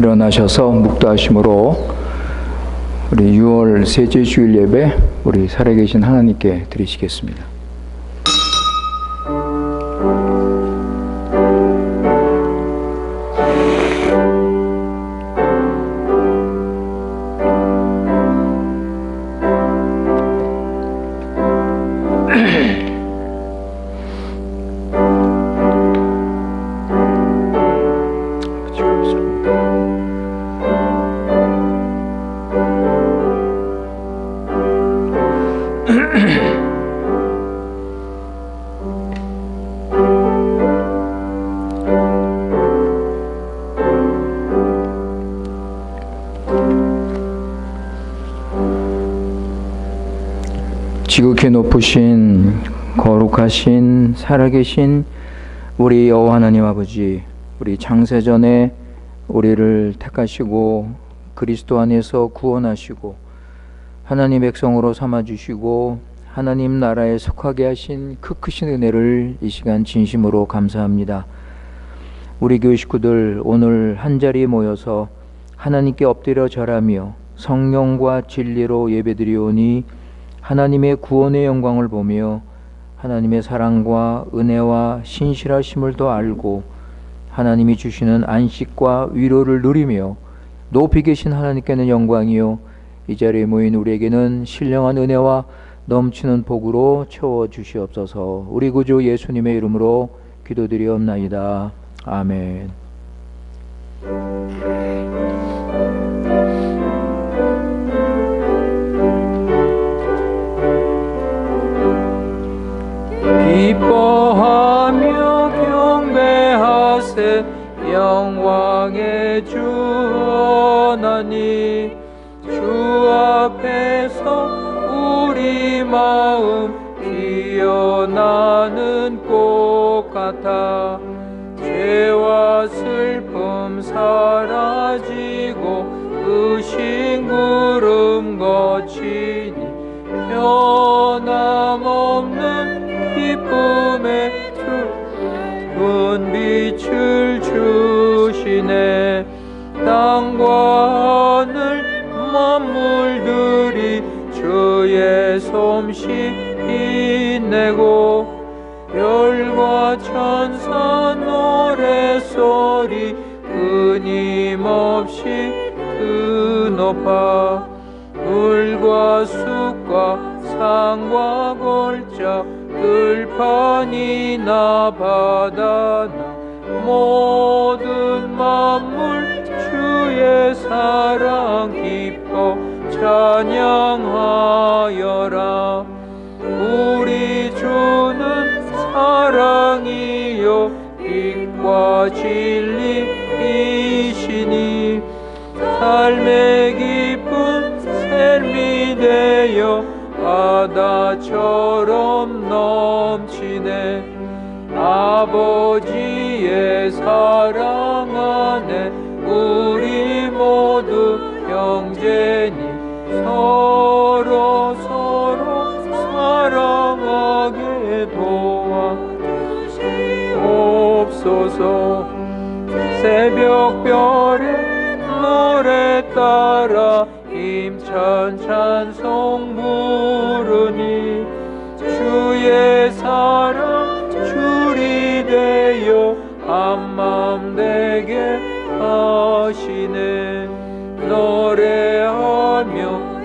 일어나셔서 묵도하심으로 우리 6월 셋째 주일 예배 우리 살아계신 하나님께 드리시겠습니다. 지극히 높으신 거룩하신 살아계신 우리 여호와 하나님 아버지, 우리 창세전에 우리를 택하시고 그리스도 안에서 구원하시고 하나님 백성으로 삼아주시고 하나님 나라에 속하게 하신 그 크신 은혜를 이 시간 진심으로 감사합니다. 우리 교회 식구들 오늘 한자리에 모여서 하나님께 엎드려 절하며 성령과 진리로 예배드리오니 하나님의 구원의 영광을 보며 하나님의 사랑과 은혜와 신실하심을 더 알고 하나님이 주시는 안식과 위로를 누리며 높이 계신 하나님께는 영광이요 이 자리에 모인 우리에게는 신령한 은혜와 넘치는 복으로 채워주시옵소서. 우리 구주 예수님의 이름으로 기도드리옵나이다. 아멘. 기뻐하며 경배하세 영광의 주 하나님, 주 앞에서 우리 마음 피어나는 꽃 같아 죄와 슬픔 사라지고 의심 구름 거치니 변함없는 기쁨의 큰 빛을 주시네. 땅과 하늘 만물들이 주의 솜씨 빛내고 별과 천사 노래소리 끊임없이 드높아 물과 숲과 산과 골짜 들판이나 바다나 모든 만물 주의 사랑 기뻐 찬양하여라. 우리 주는 사랑이요 빛과 진리이시니 삶의 깊은 샘이 되어 바다처럼 넘치네. 아버지의 사랑 안에 우리 모두 형제니 서로 사랑하게 도와주시옵소서. 새벽별의 노래 따라 힘찬 찬송 부르니 주의 사랑 줄이 되어 한맘 되게 하시네. 노래하며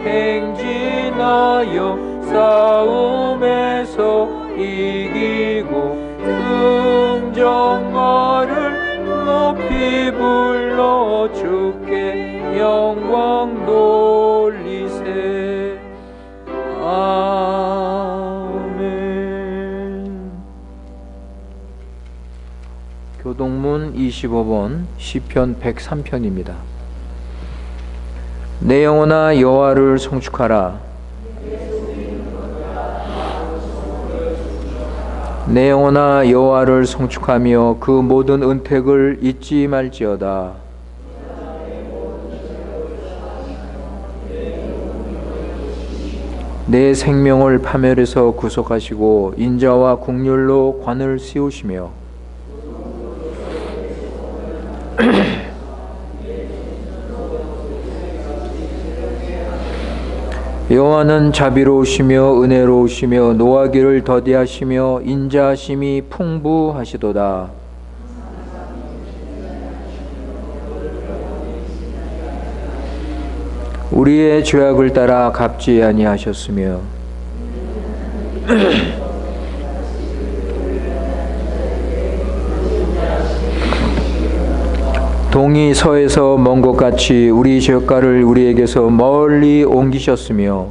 행진하여 싸움에서 이기고 긍정말을 높이 불러 주께 영광 돌리세. 아멘. 교동문 25번 시편 103편입니다. 내 영혼아 여호와를 송축하라. 내 영혼아 여호와를 송축하며 그 모든 은택을 잊지 말지어다. 내 생명을 파멸해서 구속하시고 인자와 국률로 관을 씌우시며 여호와는 자비로우시며 은혜로우시며 노하기를 더디하시며 인자하심이 풍부하시도다. 우리의 죄악을 따라 갚지 아니하셨으며 동이 서에서 먼 것 같이 우리 죄가를 우리에게서 멀리 옮기셨으며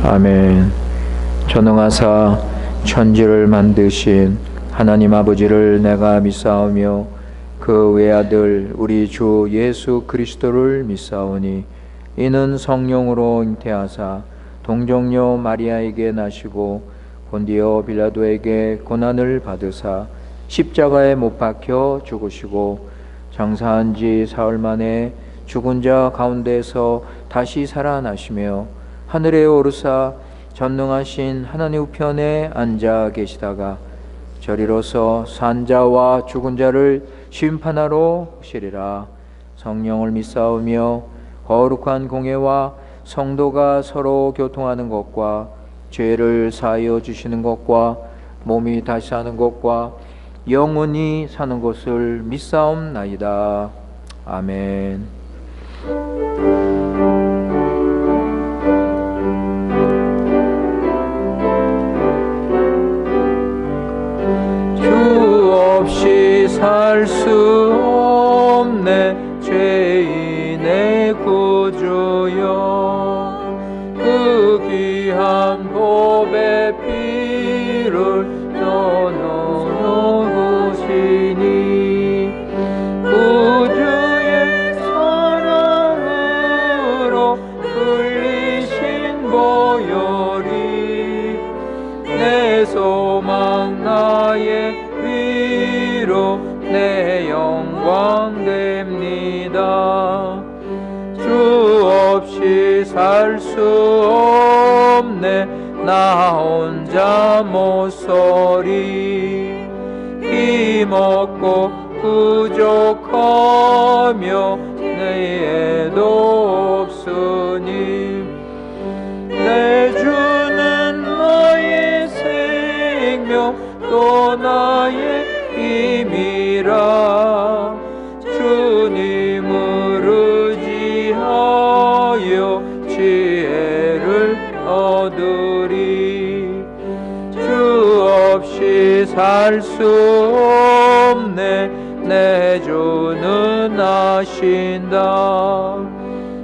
아멘. 전능하사 천지를 만드신 하나님 아버지를 내가 믿사오며 그 외아들 우리 주 예수 그리스도를 믿사오니 이는 성령으로 잉태하사 동정녀 마리아에게 나시고 본디오 빌라도에게 고난을 받으사 십자가에 못 박혀 죽으시고 장사한 지 사흘 만에 죽은 자 가운데서 다시 살아나시며 하늘에 오르사 전능하신 하나님 우편에 앉아 계시다가 저리로서 산 자와 죽은 자를 심판하러 오시리라. 성령을 믿사오며 거룩한 공예와 성도가 서로 교통하는 것과 죄를 사하여 주시는 것과 몸이 다시 사는 것과 영원히 사는 것을 믿사옵나이다. 아멘. 주 없이 살 수 없네 죄인의 구주여 그 귀한 보배 피를 떠나오시니 구주의 사랑으로 흘리신 보혈이 내 소망 나의 위로 내 영광 됩니다. 주 없이 살 수 없네 나 혼자 못서리 힘없고 부족하며 내에도 없으니 내 주는 나의 생명 또 나의 힘이라 주님을 의지하여 지혜를 얻으리 주 없이 살 수 없네 내 주는 아신다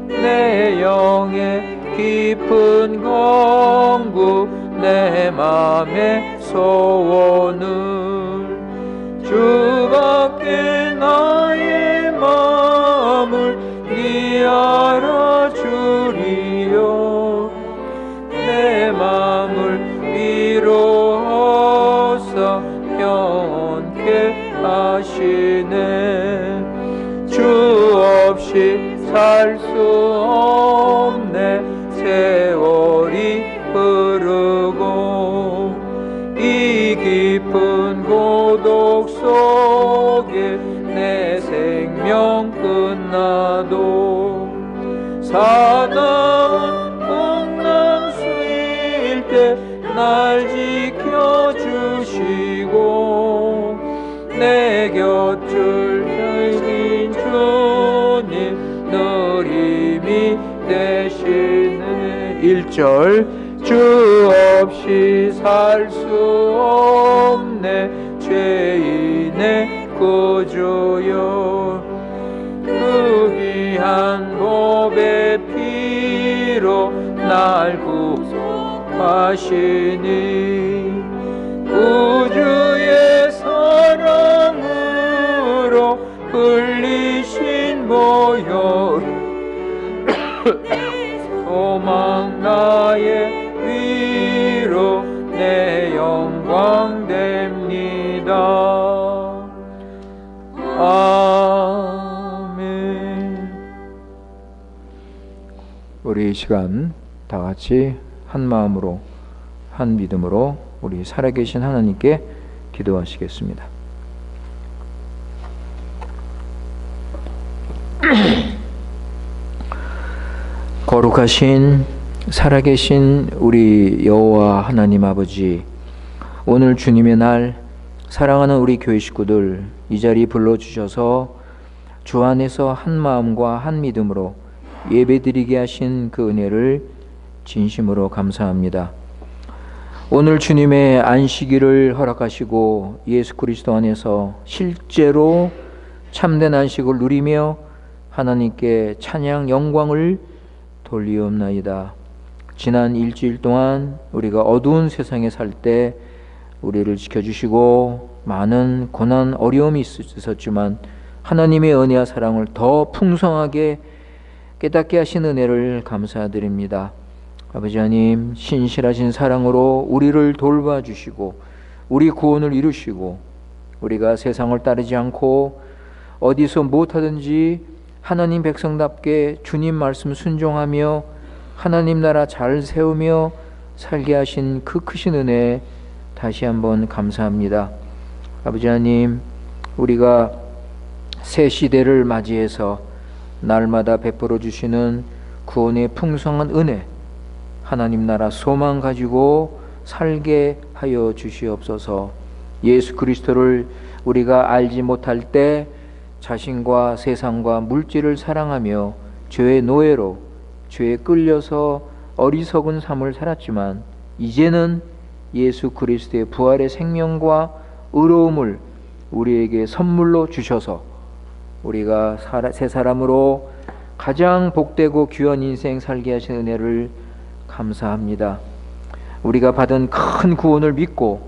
내 영의 깊은 간구 내 맘의 소원을 주밖에 나의 마음을 네 알아주리요 내 마음을 위로하사 평온케 하시네 주 없이 살 수 없네 세월이 흐르고 이 깊은 고독 속에 내 생명 끝나도 사나운 풍랑수일 때 날 지켜주시고 내 곁을 즐긴 주님 늘 힘이 되시네 1절 주 없이 살 수 없네 죄인의 구주여 그 귀한 보배 피로 날 구속하시니 구주의 사랑으로 흘리신 보혈 소망 나의 위로 내 영광 됩니다. 아멘. 우리 이 시간 다 같이 한 마음으로 한 믿음으로 우리 살아계신 하나님께 기도하시겠습니다. 거룩하신 살아계신 우리 여호와 하나님 아버지, 오늘 주님의 날 사랑하는 우리 교회 식구들 이 자리 불러주셔서 주 안에서 한 마음과 한 믿음으로 예배드리게 하신 그 은혜를 진심으로 감사합니다. 오늘 주님의 안식일을 허락하시고 예수 그리스도 안에서 실제로 참된 안식을 누리며 하나님께 찬양 영광을 돌리옵나이다. 지난 일주일 동안 우리가 어두운 세상에 살 때 우리를 지켜주시고 많은 고난 어려움이 있었지만 하나님의 은혜와 사랑을 더 풍성하게 깨닫게 하신 은혜를 감사드립니다. 아버지 하나님, 신실하신 사랑으로 우리를 돌봐주시고 우리 구원을 이루시고 우리가 세상을 따르지 않고 어디서 무엇하든지 하나님 백성답게 주님 말씀 순종하며 하나님 나라 잘 세우며 살게 하신 그 크신 은혜 다시 한번 감사합니다. 아버지 하나님, 우리가 새 시대를 맞이해서 날마다 베풀어 주시는 구원의 풍성한 은혜, 하나님 나라 소망 가지고 살게 하여 주시옵소서. 예수 그리스도를 우리가 알지 못할 때 자신과 세상과 물질을 사랑하며 죄의 노예로 죄에 끌려서 어리석은 삶을 살았지만 이제는 예수 그리스도의 부활의 생명과 의로움을 우리에게 선물로 주셔서 우리가 새 사람으로 가장 복되고 귀한 인생 살게 하신 은혜를 감사합니다. 우리가 받은 큰 구원을 믿고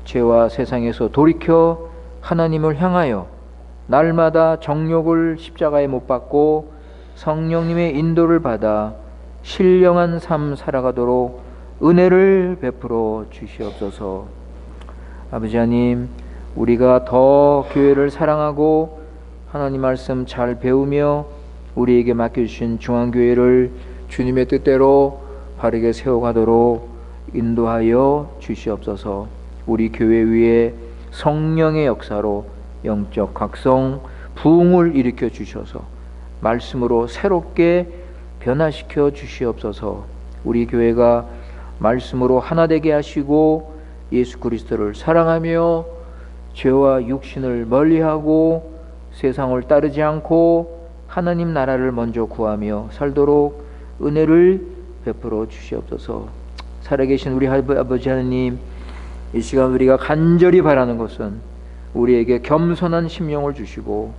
죄와 세상에서 돌이켜 하나님을 향하여 날마다 정욕을 십자가에 못 박고 성령님의 인도를 받아 신령한 삶 살아가도록 은혜를 베풀어 주시옵소서. 아버지 하나님, 우리가 더 교회를 사랑하고 하나님 말씀 잘 배우며 우리에게 맡겨주신 중앙교회를 주님의 뜻대로 바르게 세워가도록 인도하여 주시옵소서. 우리 교회 위에 성령의 역사로 영적 각성, 부흥을 일으켜 주셔서 말씀으로 새롭게 변화시켜 주시옵소서. 우리 교회가 말씀으로 하나 되게 하시고 예수 그리스도를 사랑하며 죄와 육신을 멀리하고 세상을 따르지 않고 하나님 나라를 먼저 구하며 살도록 은혜를 베풀어 주시옵소서. 살아계신 우리 아버지 하나님, 이 시간 우리가 간절히 바라는 것은 우리에게 겸손한 심령을 주시고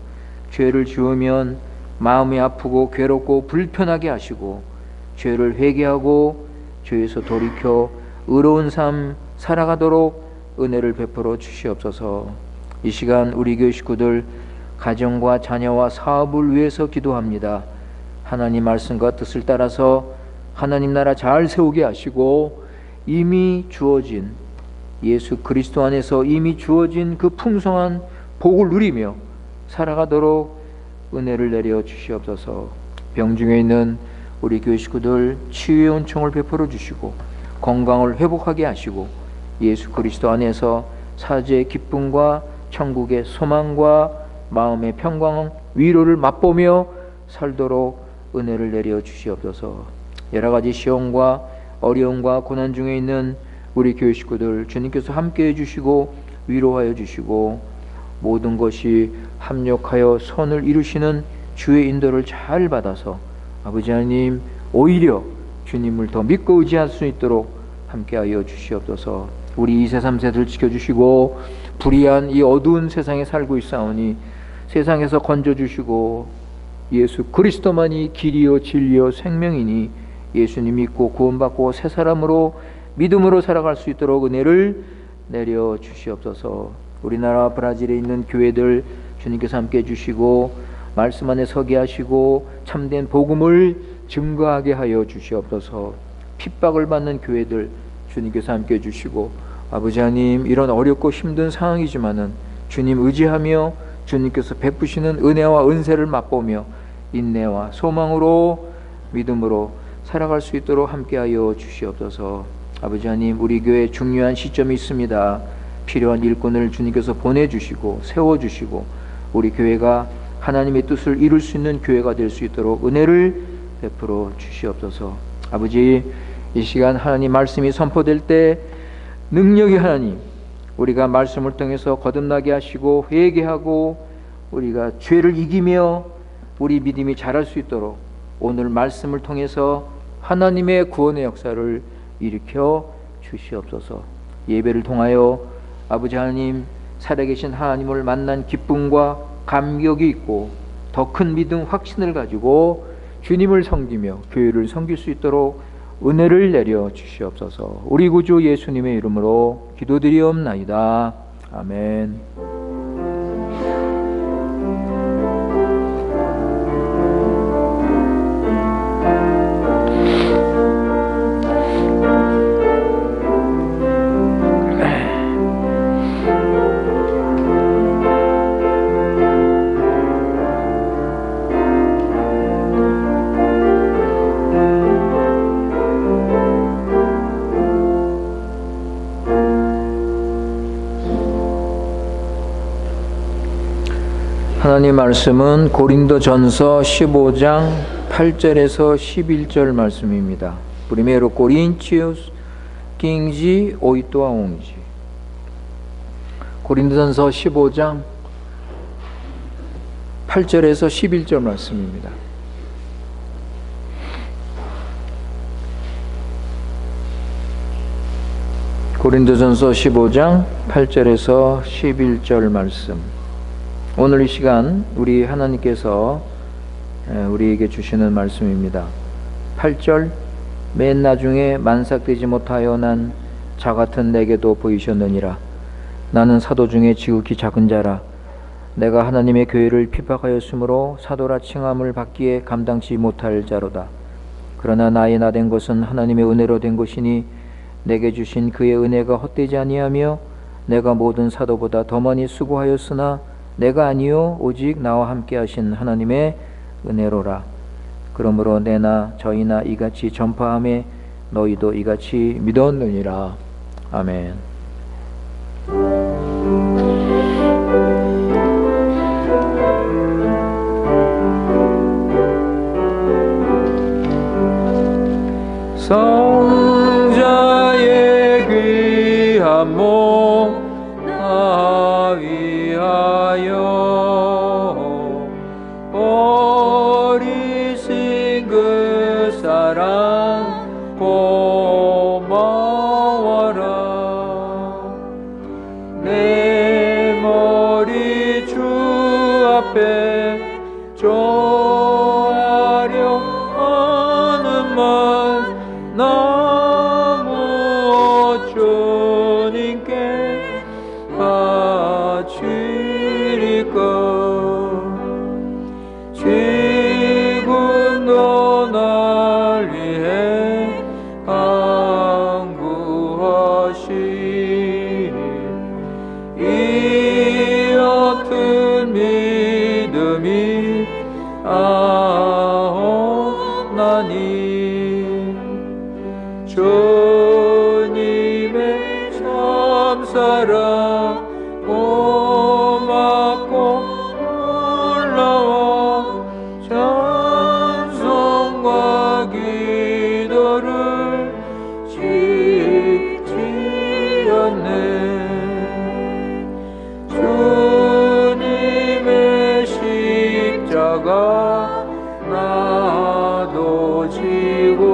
죄를 지으면 마음이 아프고 괴롭고 불편하게 하시고 죄를 회개하고 죄에서 돌이켜 의로운 삶 살아가도록 은혜를 베풀어 주시옵소서. 이 시간 우리 교회 식구들 가정과 자녀와 사업을 위해서 기도합니다. 하나님 말씀과 뜻을 따라서 하나님 나라 잘 세우게 하시고 이미 주어진 예수 그리스도 안에서 이미 주어진 그 풍성한 복을 누리며 살아가도록 은혜를 내려 주시옵소서. 병중에 있는 우리 교회 식구들 치유의 은총을 베풀어 주시고 건강을 회복하게 하시고 예수 그리스도 안에서 사죄의 기쁨과 천국의 소망과 마음의 평강 위로를 맛보며 살도록 은혜를 내려 주시옵소서. 여러 가지 시험과 어려움과 고난 중에 있는 우리 교회 식구들 주님께서 함께해 주시고 위로하여 주시고 모든 것이 합력하여 선을 이루시는 주의 인도를 잘 받아서 아버지 하나님 오히려 주님을 더 믿고 의지할 수 있도록 함께하여 주시옵소서. 우리 2세 3세들 지켜주시고 불의한 이 어두운 세상에 살고 있사오니 세상에서 건져주시고 예수 그리스도만이 길이요 진리요 생명이니 예수님 믿고 구원받고 새 사람으로 믿음으로 살아갈 수 있도록 은혜를 내려 주시옵소서. 우리나라 브라질에 있는 교회들 주님께서 함께 해주시고 말씀 안에 서게 하시고 참된 복음을 증거하게 하여 주시옵소서. 핍박을 받는 교회들 주님께서 함께 해주시고 아버지 하나님, 이런 어렵고 힘든 상황이지만은 주님 의지하며 주님께서 베푸시는 은혜와 은혜를 맛보며 인내와 소망으로 믿음으로 살아갈 수 있도록 함께하여 주시옵소서. 아버지 하나님, 우리 교회에 중요한 시점이 있습니다. 필요한 일꾼을 주님께서 보내주시고 세워주시고 우리 교회가 하나님의 뜻을 이룰 수 있는 교회가 될 수 있도록 은혜를 베풀어 주시옵소서. 아버지, 이 시간 하나님 말씀이 선포될 때 능력의 하나님, 우리가 말씀을 통해서 거듭나게 하시고 회개하고 우리가 죄를 이기며 우리 믿음이 자랄 수 있도록 오늘 말씀을 통해서 하나님의 구원의 역사를 일으켜 주시옵소서. 예배를 통하여 아버지 하나님, 살아계신 하나님을 만난 기쁨과 감격이 있고 더 큰 믿음, 확신을 가지고 주님을 섬기며 교회를 섬길 수 있도록 은혜를 내려 주시옵소서. 우리 구주 예수님의 이름으로 기도드리옵나이다. 아멘. 하나님 말씀은 고린도전서 15장 8절에서 11절 말씀입니다. Primeiro Coríntios 15, 8 a 11. 고린도전서 15장 8절에서 11절 말씀입니다. 고린도전서 15장 8절에서 11절 말씀. 오늘 이 시간 우리 하나님께서 우리에게 주시는 말씀입니다. 8절, 맨 나중에 만삭되지 못하여 난 자 같은 내게도 보이셨느니라. 나는 사도 중에 지극히 작은 자라. 내가 하나님의 교회를 핍박하였으므로 사도라 칭함을 받기에 감당치 못할 자로다. 그러나 나의 나된 것은 하나님의 은혜로 된 것이니 내게 주신 그의 은혜가 헛되지 아니하며 내가 모든 사도보다 더 많이 수고하였으나 내가 아니요 오직 나와 함께 하신 하나님의 은혜로라. 그러므로 내나 저희나 이같이 전파함에 너희도 이같이 믿었느니라. 아멘. 성자의 귀한 몸 나 위하여 버리신 그 사랑 고마워라. 내 머리 주 앞에 조아려 하는 말 나무 주님께 바치리까. 지금도 날 위해 간구하시니 이 같은 믿음이 아옵나니 주님의 참사랑 고맙고 올라와 찬송과 기도를 짓지 않네. 주님의 십자가 나도 지고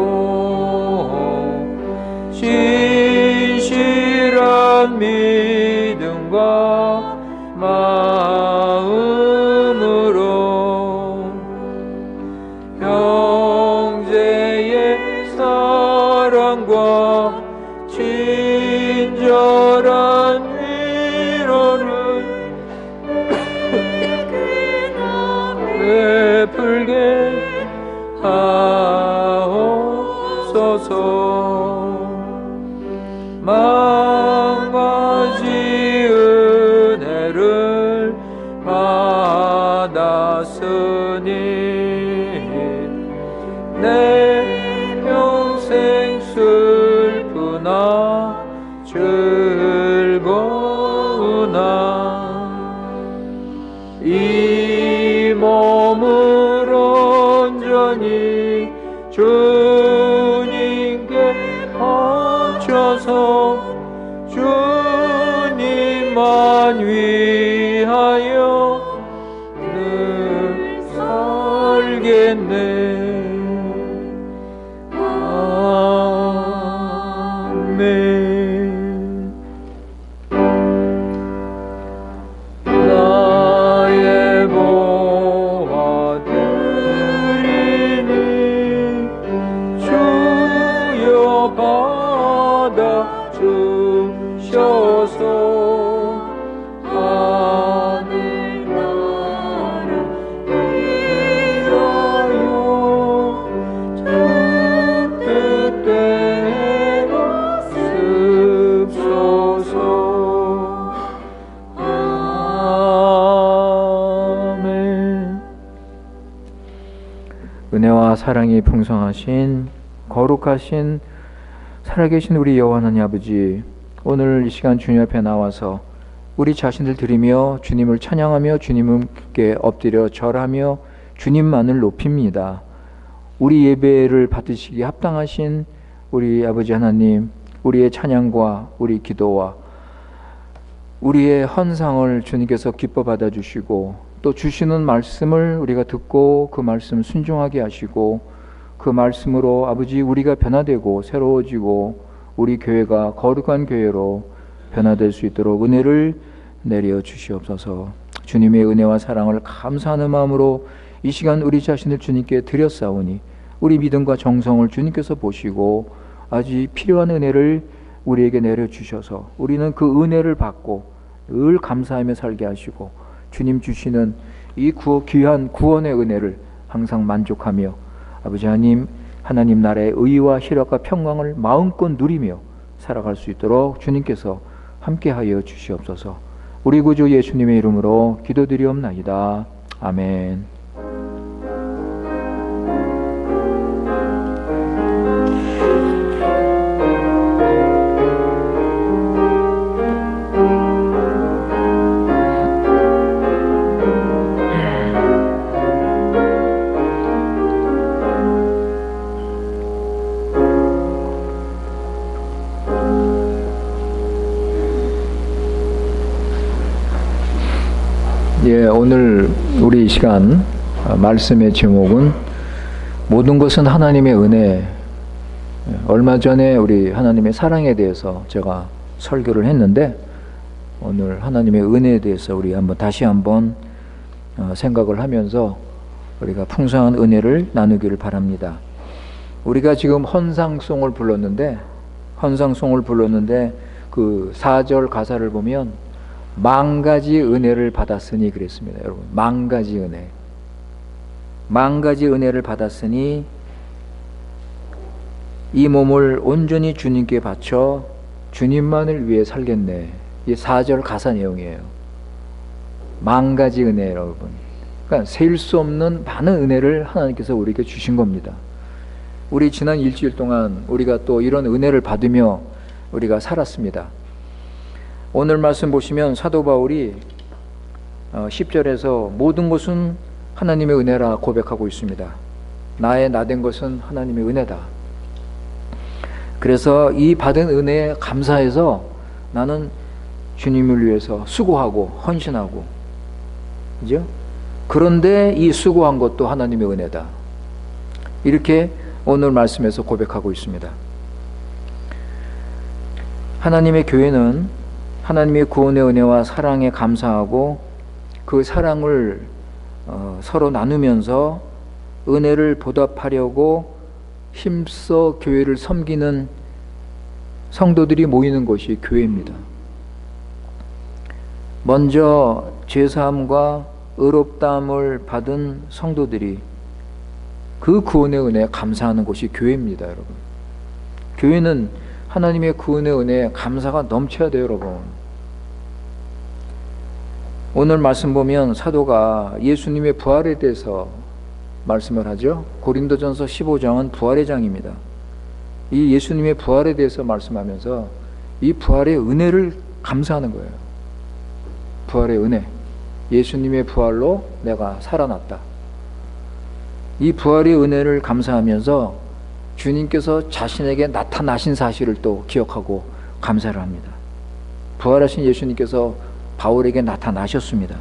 진실한 믿음과 마음으로 형제의 사랑과 친절한 위로를 베풀게 하옵소서. 만가지 은혜를 받았으니 내 평생 슬프나 즐거우나 이 몸을 온전히 주님만 위하여 늘 살겠네. 아멘. 나의 보화 드리니 주여 받아 주셔서 하늘나라 위하여 주 뜻대로 습소서. 아멘. 은혜와 사랑이 풍성하신 거룩하신 살아계신 우리 여호와 하나님 아버지, 오늘 이 시간 주님 앞에 나와서 우리 자신을 드리며 주님을 찬양하며 주님께 엎드려 절하며 주님만을 높입니다. 우리 예배를 받으시기에 합당하신 우리 아버지 하나님, 우리의 찬양과 우리 기도와 우리의 헌상을 주님께서 기뻐 받아주시고, 또 주시는 말씀을 우리가 듣고 그 말씀 순종하게 하시고, 그 말씀으로 아버지 우리가 변화되고 새로워지고 우리 교회가 거룩한 교회로 변화될 수 있도록 은혜를 내려 주시옵소서. 주님의 은혜와 사랑을 감사하는 마음으로 이 시간 우리 자신을 주님께 드렸사오니 우리 믿음과 정성을 주님께서 보시고 아주 필요한 은혜를 우리에게 내려주셔서 우리는 그 은혜를 받고 늘 감사하며 살게 하시고, 주님 주시는 이 귀한 구원의 은혜를 항상 만족하며 아버지 하나님 나라의 의와 희락과 평강을 마음껏 누리며 살아갈 수 있도록 주님께서 함께하여 주시옵소서. 우리 구주 예수님의 이름으로 기도드리옵나이다. 아멘. 오늘 우리 이 시간 말씀의 제목은 모든 것은 하나님의 은혜. 얼마 전에 우리 하나님의 사랑에 대해서 제가 설교를 했는데, 오늘 하나님의 은혜에 대해서 우리 다시 한번 생각을 하면서 우리가 풍성한 은혜를 나누기를 바랍니다. 우리가 지금 헌상송을 불렀는데 그 4절 가사를 보면 만가지 은혜를 받았으니 그랬습니다. 여러분, 만가지 은혜를 받았으니 이 몸을 온전히 주님께 바쳐 주님만을 위해 살겠네. 이 4절 가사 내용이에요. 만가지 은혜, 여러분. 그러니까 셀 수 없는 많은 은혜를 하나님께서 우리에게 주신 겁니다. 우리 지난 일주일 동안 우리가 또 이런 은혜를 받으며 우리가 살았습니다. 오늘 말씀 보시면 사도 바울이 10절에서 모든 것은 하나님의 은혜라 고백하고 있습니다. 나의 나된 것은 하나님의 은혜다. 그래서 이 받은 은혜에 감사해서 나는 주님을 위해서 수고하고 헌신하고, 그죠? 그런데 이 수고한 것도 하나님의 은혜다. 이렇게 오늘 말씀에서 고백하고 있습니다. 하나님의 교회는 하나님의 구원의 은혜와 사랑에 감사하고 그 사랑을 서로 나누면서 은혜를 보답하려고 힘써 교회를 섬기는 성도들이 모이는 것이 교회입니다. 먼저 죄사함과 의롭다함을 받은 성도들이 그 구원의 은혜에 감사하는 것이 교회입니다, 여러분. 교회는 하나님의 구원의 은혜에 감사가 넘쳐야 돼요, 여러분. 오늘 말씀 보면 사도가 예수님의 부활에 대해서 말씀을 하죠. 고린도전서 15장은 부활의 장입니다. 이 예수님의 부활에 대해서 말씀하면서 이 부활의 은혜를 감사하는 거예요. 부활의 은혜. 예수님의 부활로 내가 살아났다. 이 부활의 은혜를 감사하면서 주님께서 자신에게 나타나신 사실을 또 기억하고 감사를 합니다. 부활하신 예수님께서 바울에게 나타나셨습니다.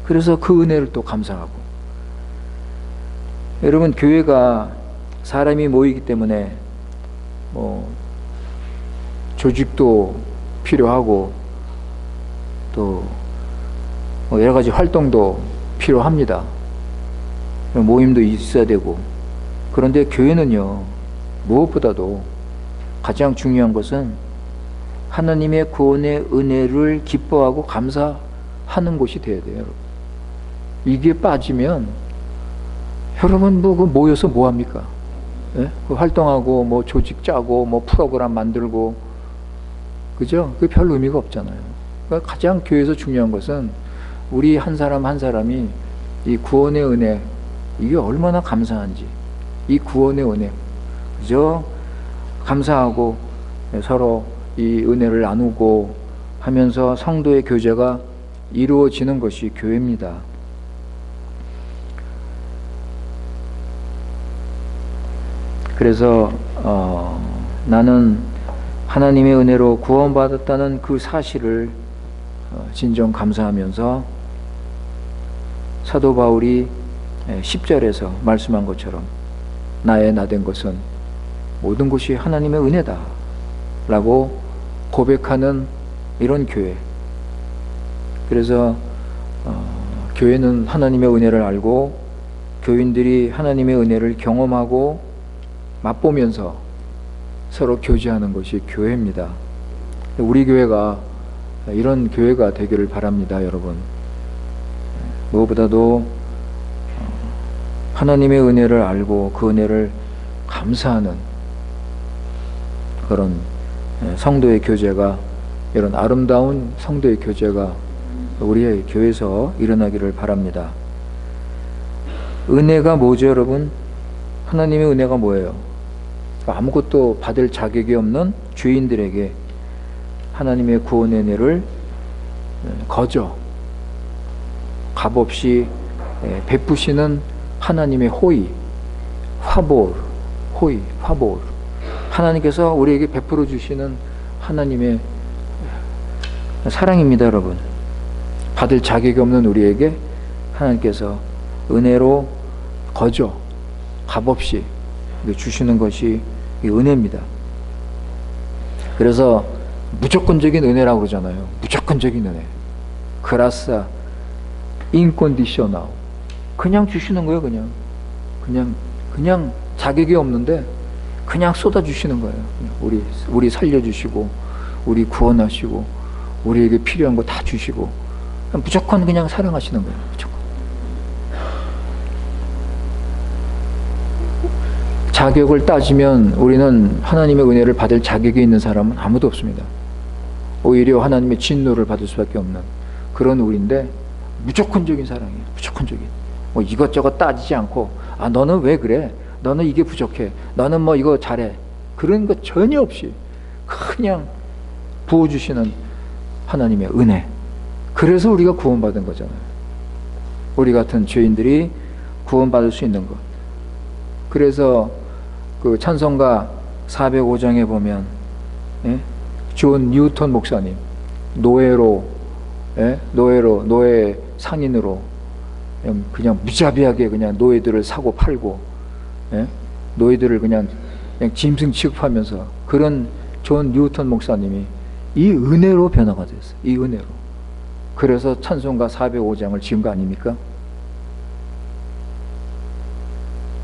그래서 그 은혜를 또 감사하고, 여러분, 교회가 사람이 모이기 때문에 조직도 필요하고 또 여러 가지 활동도 필요합니다. 모임도 있어야 되고. 그런데 교회는요, 무엇보다도 가장 중요한 것은 하나님의 구원의 은혜를 기뻐하고 감사하는 곳이 되어야 돼요, 여러분. 이게 빠지면 여러분 모여서 뭐 합니까? 예? 활동하고 조직 짜고 프로그램 만들고, 그죠? 그게 별 의미가 없잖아요. 그러니까 가장 교회에서 중요한 것은 우리 한 사람 한 사람이 이 구원의 은혜, 이게 얼마나 감사한지, 이 구원의 은혜, 그죠? 감사하고 서로 이 은혜를 나누고 하면서 성도의 교제가 이루어지는 것이 교회입니다. 그래서 나는 하나님의 은혜로 구원받았다는 그 사실을 진정 감사하면서 사도 바울이 10절에서 말씀한 것처럼 나의 나된 것은 모든 것이 하나님의 은혜다 라고 고백하는 이런 교회. 그래서 교회는 하나님의 은혜를 알고 교인들이 하나님의 은혜를 경험하고 맛보면서 서로 교제하는 것이 교회입니다. 우리 교회가 이런 교회가 되기를 바랍니다, 여러분. 무엇보다도 하나님의 은혜를 알고 그 은혜를 감사하는 그런 성도의 교제가, 이런 아름다운 성도의 교제가 우리의 교회에서 일어나기를 바랍니다. 은혜가 뭐죠, 여러분? 하나님의 은혜가 뭐예요? 아무것도 받을 자격이 없는 죄인들에게 하나님의 구원의 은혜를 거저 값없이 베푸시는 하나님의 호의, 화볼, 호의, 화볼. 하나님께서 우리에게 베풀어 주시는 하나님의 사랑입니다, 여러분. 받을 자격이 없는 우리에게 하나님께서 은혜로 거저 값없이 주시는 것이 은혜입니다. 그래서 무조건적인 은혜라고 그러잖아요. 무조건적인 은혜. 그라사 인컨디셔널. 그냥 주시는 거예요, 그냥 자격이 없는데 그냥 쏟아 주시는 거예요. 우리 살려주시고, 우리 구원하시고, 우리에게 필요한 거 다 주시고, 무조건 그냥 사랑하시는 거예요. 무조건. 자격을 따지면 우리는 하나님의 은혜를 받을 자격이 있는 사람은 아무도 없습니다. 오히려 하나님의 진노를 받을 수밖에 없는 그런 우리인데, 무조건적인 사랑이에요. 무조건적인. 이것저것 따지지 않고, 너는 왜 그래? 너는 이게 부족해. 너는 이거 잘해. 그런 거 전혀 없이 그냥 부어주시는 하나님의 은혜. 그래서 우리가 구원받은 거잖아요. 우리 같은 죄인들이 구원받을 수 있는 것. 그래서 그 찬송가 405장에 보면 존 뉴턴 목사님, 노예 상인으로 그냥 무자비하게 그냥 노예들을 사고 팔고, 노예들을 그냥 짐승 취급하면서, 그런 존 뉴턴 목사님이 이 은혜로 변화가 됐어요. 이 은혜로. 그래서 찬송가 405장을 지은 거 아닙니까?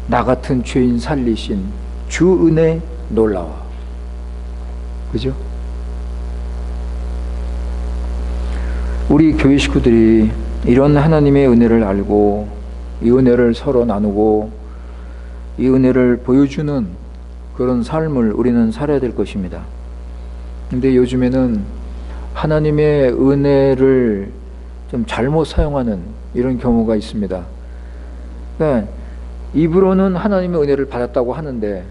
나 같은 죄인 살리신 주 은혜 놀라워. 그죠? 우리 교회 식구들이 이런 하나님의 은혜를 알고 이 은혜를 서로 나누고 이 은혜를 보여주는 그런 삶을 우리는 살아야 될 것입니다. 근데 요즘에는 하나님의 은혜를 좀 잘못 사용하는 이런 경우가 있습니다. 그러니까 입으로는 하나님의 은혜를 받았다고 하는데,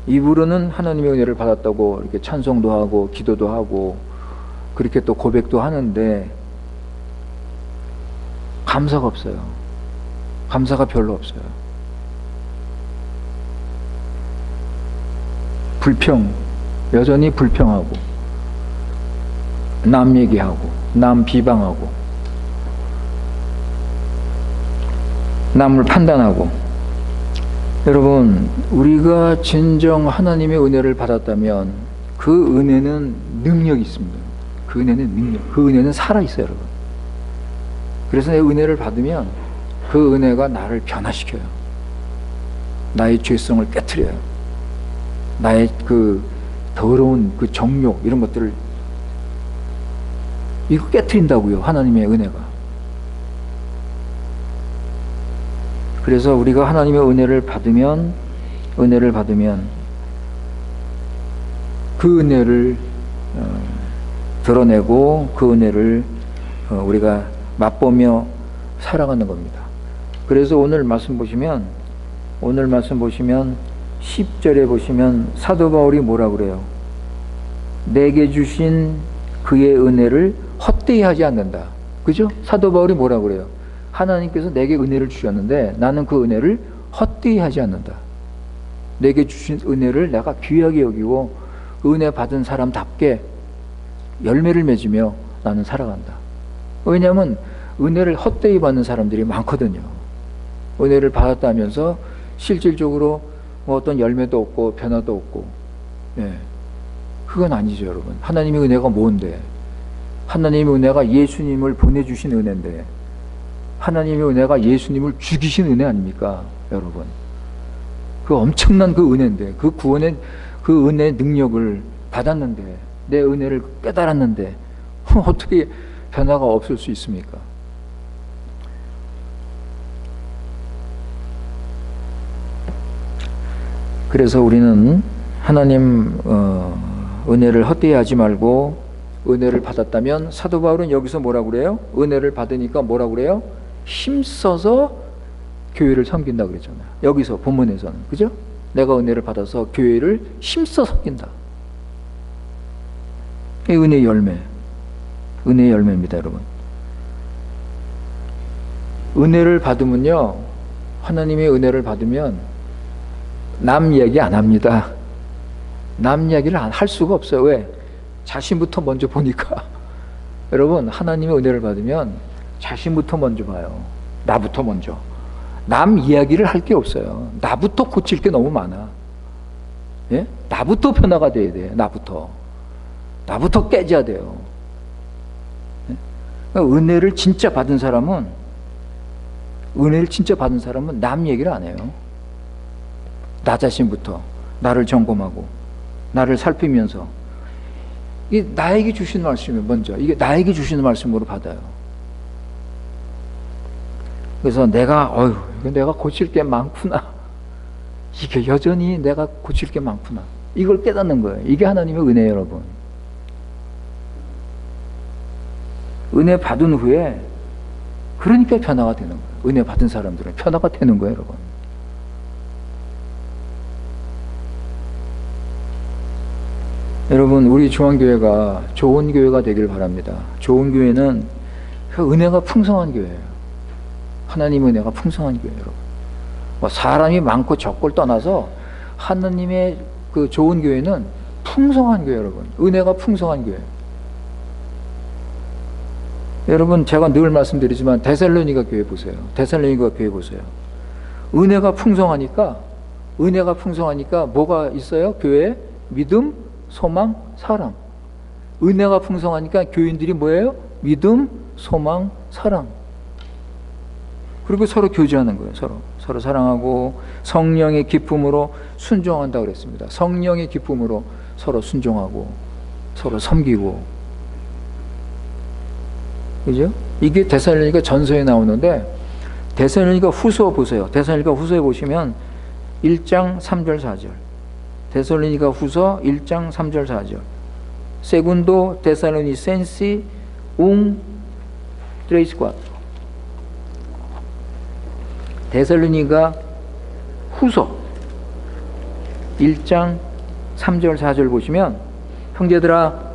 입으로는 하나님의 은혜를 받았다고 이렇게 찬송도 하고 기도도 하고 그렇게 또 고백도 하는데 감사가 없어요. 감사가 별로 없어요. 불평, 여전히 불평하고 남 얘기하고 남 비방하고 남을 판단하고. 여러분, 우리가 진정 하나님의 은혜를 받았다면 그 은혜는 능력이 있습니다. 그 은혜는 능력, 그 은혜는 살아있어요, 여러분. 그래서 내 은혜를 받으면 그 은혜가 나를 변화시켜요. 나의 죄성을 깨트려요. 나의 그 더러운 그 정욕 이런 것들을 이거 깨트린다고요, 하나님의 은혜가. 그래서 우리가 하나님의 은혜를 받으면 그 은혜를 드러내고 그 은혜를 우리가 맛보며 살아가는 겁니다. 그래서 오늘 말씀 보시면 10절에 보시면 사도 바울이 뭐라 그래요? 내게 주신 그의 은혜를 헛되이 하지 않는다. 그죠? 사도 바울이 뭐라 그래요? 하나님께서 내게 은혜를 주셨는데 나는 그 은혜를 헛되이 하지 않는다. 내게 주신 은혜를 내가 귀하게 여기고 은혜 받은 사람답게 열매를 맺으며 나는 살아간다. 왜냐하면 은혜를 헛되이 받는 사람들이 많거든요. 은혜를 받았다면서 실질적으로 뭐 어떤 열매도 없고 변화도 없고, 그건 아니죠, 여러분. 하나님의 은혜가 뭔데? 하나님의 은혜가 예수님을 보내주신 은혜인데, 하나님의 은혜가 예수님을 죽이신 은혜 아닙니까, 여러분? 그 엄청난 그 은혜인데, 그 구원의 그 은혜의 능력을 받았는데, 내 은혜를 깨달았는데 어떻게 변화가 없을 수 있습니까? 그래서 우리는 하나님 은혜를 헛되이 하지 말고, 은혜를 받았다면, 사도 바울은 여기서 뭐라고 그래요? 은혜를 받으니까 뭐라고 그래요? 힘써서 교회를 섬긴다 그랬잖아요. 여기서 본문에서는, 그죠? 내가 은혜를 받아서 교회를 힘써 섬긴다. 이 은혜의 열매입니다, 여러분. 은혜를 받으면요, 하나님의 은혜를 받으면 남 이야기 안 합니다. 남 이야기를 할 수가 없어요. 왜? 자신부터 먼저 보니까. 여러분, 하나님의 은혜를 받으면 자신부터 먼저 봐요. 나부터 먼저. 남 이야기를 할 게 없어요. 나부터 고칠 게 너무 많아. 예? 나부터 변화가 돼야 돼. 나부터 깨져야 돼요. 예? 그러니까 은혜를 진짜 받은 사람은 남 얘기를 안 해요. 나 자신부터 나를 점검하고 나를 살피면서, 이게 나에게 주시는 말씀이 먼저, 이게 나에게 주시는 말씀으로 받아요. 그래서 내가 고칠 게 많구나. 이게 여전히 내가 고칠 게 많구나. 이걸 깨닫는 거예요. 이게 하나님의 은혜예요, 여러분. 은혜 받은 후에 그러니까 변화가 되는 거예요. 은혜 받은 사람들은 변화가 되는 거예요, 여러분. 여러분, 우리 중앙교회가 좋은 교회가 되길 바랍니다. 좋은 교회는 그 은혜가 풍성한 교회예요. 하나님의 은혜가 풍성한 교회예요, 여러분. 뭐 사람이 많고 적고를 떠나서 하나님의 그 좋은 교회는 풍성한 교회, 여러분. 은혜가 풍성한 교회. 여러분, 제가 늘 말씀드리지만 데살로니가 교회 보세요. 은혜가 풍성하니까 뭐가 있어요? 교회에 믿음, 소망, 사랑. 은혜가 풍성하니까 교인들이 뭐예요? 믿음, 소망, 사랑. 그리고 서로 교제하는 거예요. 서로 사랑하고 성령의 기쁨으로 순종한다고 그랬습니다. 성령의 기쁨으로 서로 순종하고 서로 섬기고. 그죠? 이게 데살로니가 전서에 나오는데, 데살로니가 후서 보세요. 데살로니가 후서에 보시면 1장 3절 4절. 데살로니가 후서 1장 3절 4절. 세군도 데살로니센시 tres cuatro. 데살로니가 후서 1장 3절 4절 보시면, 형제들아,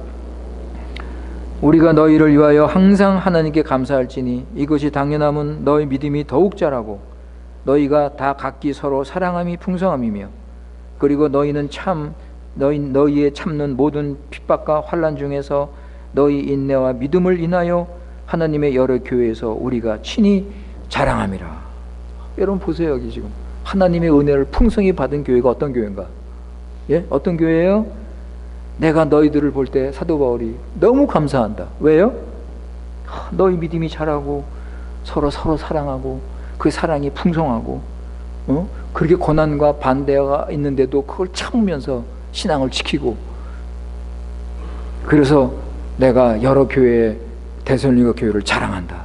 우리가 너희를 위하여 항상 하나님께 감사할지니 이것이 당연함은 너희 믿음이 더욱 자라고 너희가 다 각기 서로 사랑함이 풍성함이며, 그리고 너희는 참 너희의 참는 모든 핍박과 환난 중에서 너희 인내와 믿음을 인하여 하나님의 여러 교회에서 우리가 친히 자랑함이라. 여러분 보세요. 여기 지금 하나님의 은혜를 풍성히 받은 교회가 어떤 교회인가? 예? 어떤 교회예요? 내가 너희들을 볼 때 사도 바울이 너무 감사한다. 왜요? 너희 믿음이 자라고 서로 사랑하고 그 사랑이 풍성하고 그렇게 고난과 반대가 있는데도 그걸 참으면서 신앙을 지키고, 그래서 내가 여러 교회 데살로니가 교회를 자랑한다.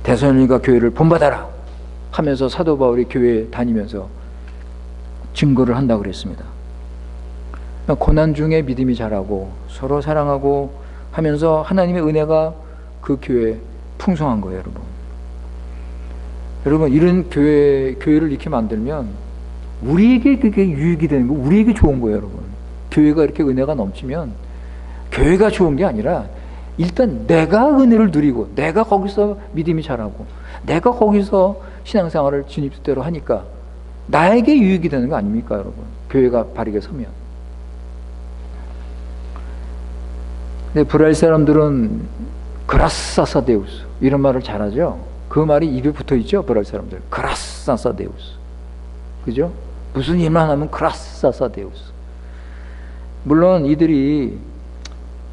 데살로니가 교회를 본받아라 하면서 사도 바울이 교회에 다니면서 증거를 한다고 그랬습니다. 고난 중에 믿음이 자라고 서로 사랑하고 하면서 하나님의 은혜가 그 교회에 풍성한 거예요, 여러분. 여러분, 이런 교회를 이렇게 만들면 우리에게 그게 유익이 되는 거, 우리에게 좋은 거예요, 여러분. 교회가 이렇게 은혜가 넘치면 교회가 좋은 게 아니라 일단 내가 은혜를 누리고 내가 거기서 믿음이 자라고 내가 거기서 신앙생활을 주님뜻대로 하니까 나에게 유익이 되는 거 아닙니까, 여러분? 교회가 바르게 서면. 근데 브라질 사람들은 그라사사 데우스 이런 말을 잘하죠. 그 말이 입에 붙어 있죠, 브라질 사람들. 그라사사 데우스. 그죠? 무슨 일만 하면 그라사사 데우스. 물론 이들이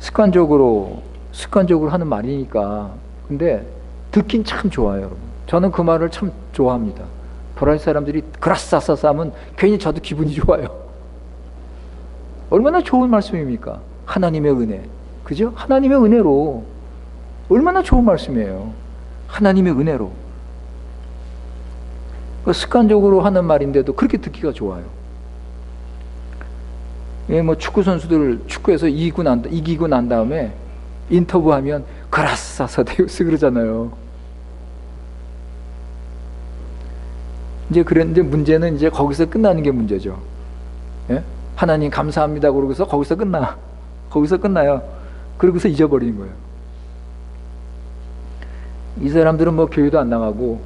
습관적으로 하는 말이니까. 근데 듣긴 참 좋아요, 여러분. 저는 그 말을 참 좋아합니다. 브라질 사람들이 그라사사사 하면 괜히 저도 기분이 좋아요. 얼마나 좋은 말씀입니까? 하나님의 은혜. 그죠? 하나님의 은혜로. 얼마나 좋은 말씀이에요. 하나님의 은혜로. 습관적으로 하는 말인데도 그렇게 듣기가 좋아요. 예, 뭐 축구 선수들 축구에서 이기고 난 다음에 인터뷰하면 그라사사 데우스 그러잖아요. 이제 그런데 문제는 이제 거기서 끝나는 게 문제죠. 예? 하나님 감사합니다 그러고서 거기서 끝나요. 그러고서 잊어버리는 거예요. 이 사람들은 뭐 교회도 안 나가고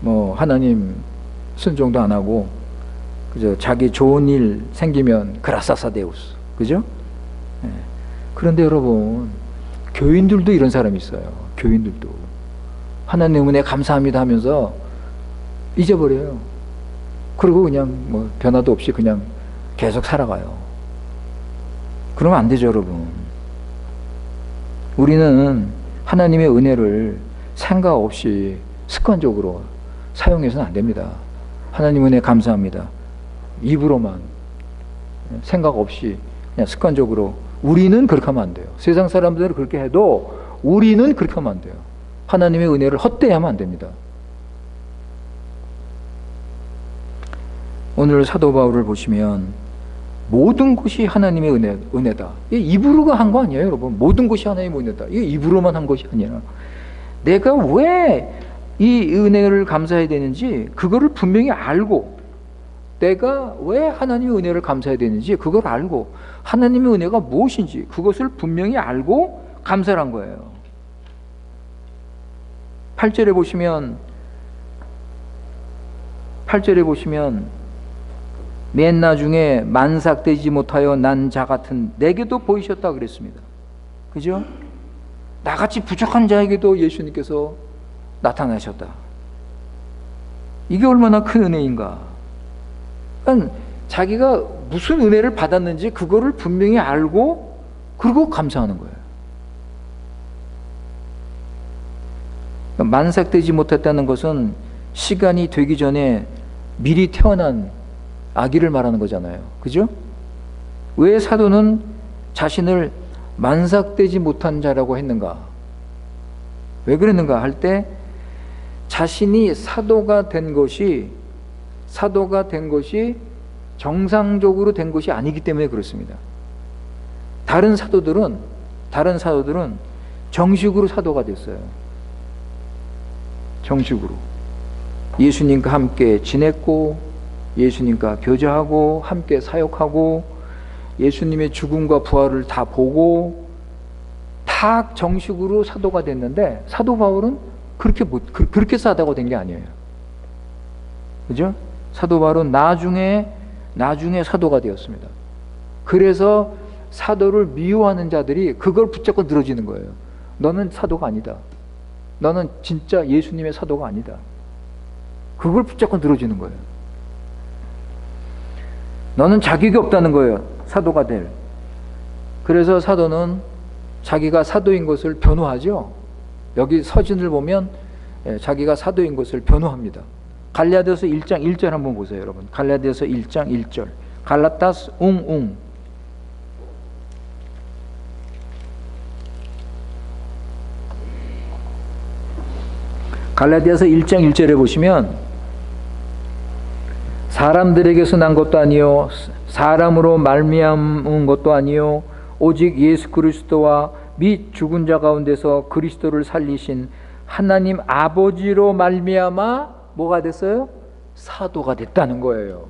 뭐 하나님 순종도 안 하고 그죠? 자기 좋은 일 생기면 그라사사 데우스. 그죠? 예. 그런데 여러분, 교인들도 이런 사람이 있어요. 교인들도 하나님 은혜 감사합니다 하면서 잊어버려요. 그리고 그냥 뭐 변화도 없이 그냥 계속 살아가요. 그러면 안 되죠, 여러분. 우리는 하나님의 은혜를 생각 없이 습관적으로 사용해서는 안 됩니다. 하나님 은혜 감사합니다. 입으로만 생각 없이 그냥 습관적으로. 우리는 그렇게 하면 안 돼요. 세상 사람들은 그렇게 해도 우리는 그렇게 하면 안 돼요. 하나님의 은혜를 헛되이하면 안 됩니다. 오늘 사도 바울을 보시면 모든 것이 하나님의 은혜다. 이게 입으로가 한 거 아니에요, 여러분. 모든 것이 하나님의 은혜다. 이게 입으로만 한 것이 아니라 내가 왜 이 은혜를 감사해야 되는지 그거를 분명히 알고, 내가 왜 하나님의 은혜를 감사해야 되는지 그걸 알고, 하나님의 은혜가 무엇인지 그것을 분명히 알고 감사를 한 거예요. 8절에 보시면 맨 나중에 만삭되지 못하여 난 자 같은 내게도 보이셨다 그랬습니다. 그죠? 나같이 부족한 자에게도 예수님께서 나타나셨다. 이게 얼마나 큰 은혜인가. 그러니까 자기가 무슨 은혜를 받았는지 그거를 분명히 알고 그리고 감사하는 거예요. 그러니까 만삭되지 못했다는 것은 시간이 되기 전에 미리 태어난 아기를 말하는 거잖아요. 그죠? 왜 사도는 자신을 만삭되지 못한 자라고 했는가? 왜 그랬는가 할 때 자신이 사도가 된 것이 정상적으로 된 것이 아니기 때문에 그렇습니다. 다른 사도들은 정식으로 사도가 됐어요. 정식으로. 예수님과 함께 지냈고, 예수님과 교제하고, 함께 사역하고, 예수님의 죽음과 부활을 다 보고, 다 정식으로 사도가 됐는데, 사도 바울은 그렇게 사도가 된 게 아니에요. 그죠? 사도 바울은 나중에 나중에 사도가 되었습니다. 그래서 사도를 미워하는 자들이 그걸 붙잡고 늘어지는 거예요. 너는 사도가 아니다. 너는 진짜 예수님의 사도가 아니다. 그걸 붙잡고 늘어지는 거예요. 너는 자격이 없다는 거예요. 사도가 될. 그래서 사도는 자기가 사도인 것을 변호하죠. 여기 서신을 보면 자기가 사도인 것을 변호합니다. 갈라디아서 1장 1절 한번 보세요, 여러분. 갈라디아서 1장 1절. 갈라타스 웅. 갈라디아서 1장 1절에 보시면 사람들에게서 난 것도 아니요 사람으로 말미암은 것도 아니요 오직 예수 그리스도와 및 죽은 자 가운데서 그리스도를 살리신 하나님 아버지로 말미암아 뭐가 됐어요? 사도가 됐다는 거예요.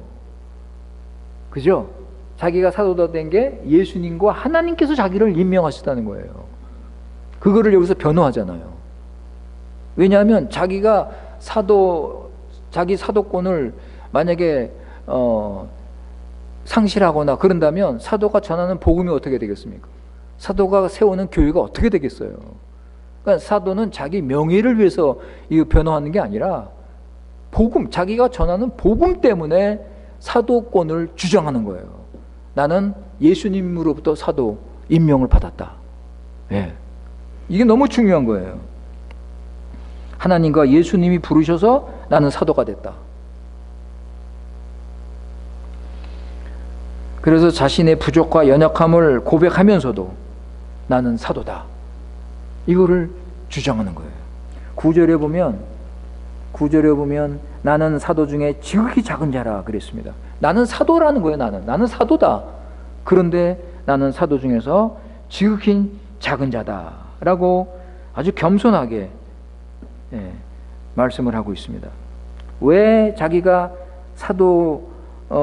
그죠? 자기가 사도가 된 게 예수님과 하나님께서 자기를 임명하셨다는 거예요. 그거를 여기서 변호하잖아요. 왜냐하면 자기가 자기 사도권을 만약에 상실하거나 그런다면 사도가 전하는 복음이 어떻게 되겠습니까? 사도가 세우는 교회가 어떻게 되겠어요? 그러니까 사도는 자기 명예를 위해서 이거 변호하는 게 아니라 복음, 자기가 전하는 복음 때문에 사도권을 주장하는 거예요. 나는 예수님으로부터 사도 임명을 받았다. 예. 이게 너무 중요한 거예요. 하나님과 예수님이 부르셔서 나는 사도가 됐다. 그래서 자신의 부족과 연약함을 고백하면서도 나는 사도다. 이거를 주장하는 거예요. 9절에 보면 나는 사도 중에 지극히 작은 자라 그랬습니다. 나는 사도라는 거예요. 나는 사도다. 그런데 나는 사도 중에서 지극히 작은 자다라고 아주 겸손하게 말씀을 하고 있습니다. 왜 자기가 사도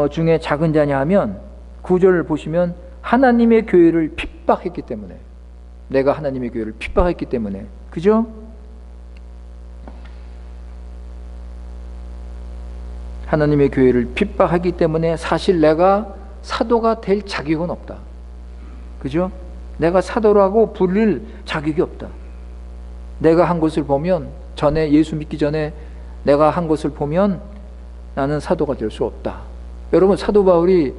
중에 작은 자냐 하면 9절을 보시면 하나님의 교회를 핍박했기 때문에, 내가 하나님의 교회를 핍박했기 때문에, 그죠? 하나님의 교회를 핍박하기 때문에 사실 내가 사도가 될 자격은 없다. 그죠? 내가 사도라고 불릴 자격이 없다. 내가 한 것을 보면, 전에 예수 믿기 전에 내가 한 것을 보면 나는 사도가 될 수 없다. 여러분, 사도 바울이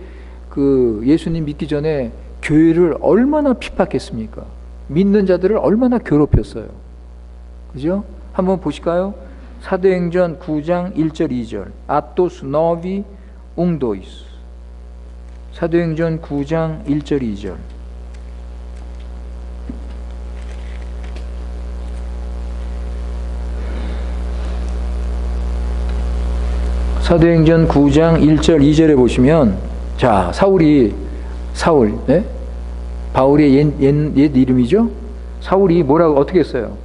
그 예수님 믿기 전에 교회를 얼마나 핍박했습니까? 믿는 자들을 얼마나 괴롭혔어요. 그죠? 한번 보실까요? 사도행전 9장 1절 2절. 아토스 너비 웅도이스. 사도행전 9장 1절 2절. 사도행전 9장 1절 2절에 보시면, 자, 사울, 네? 바울의 옛 이름이죠? 사울이 뭐라고 어떻게 했어요?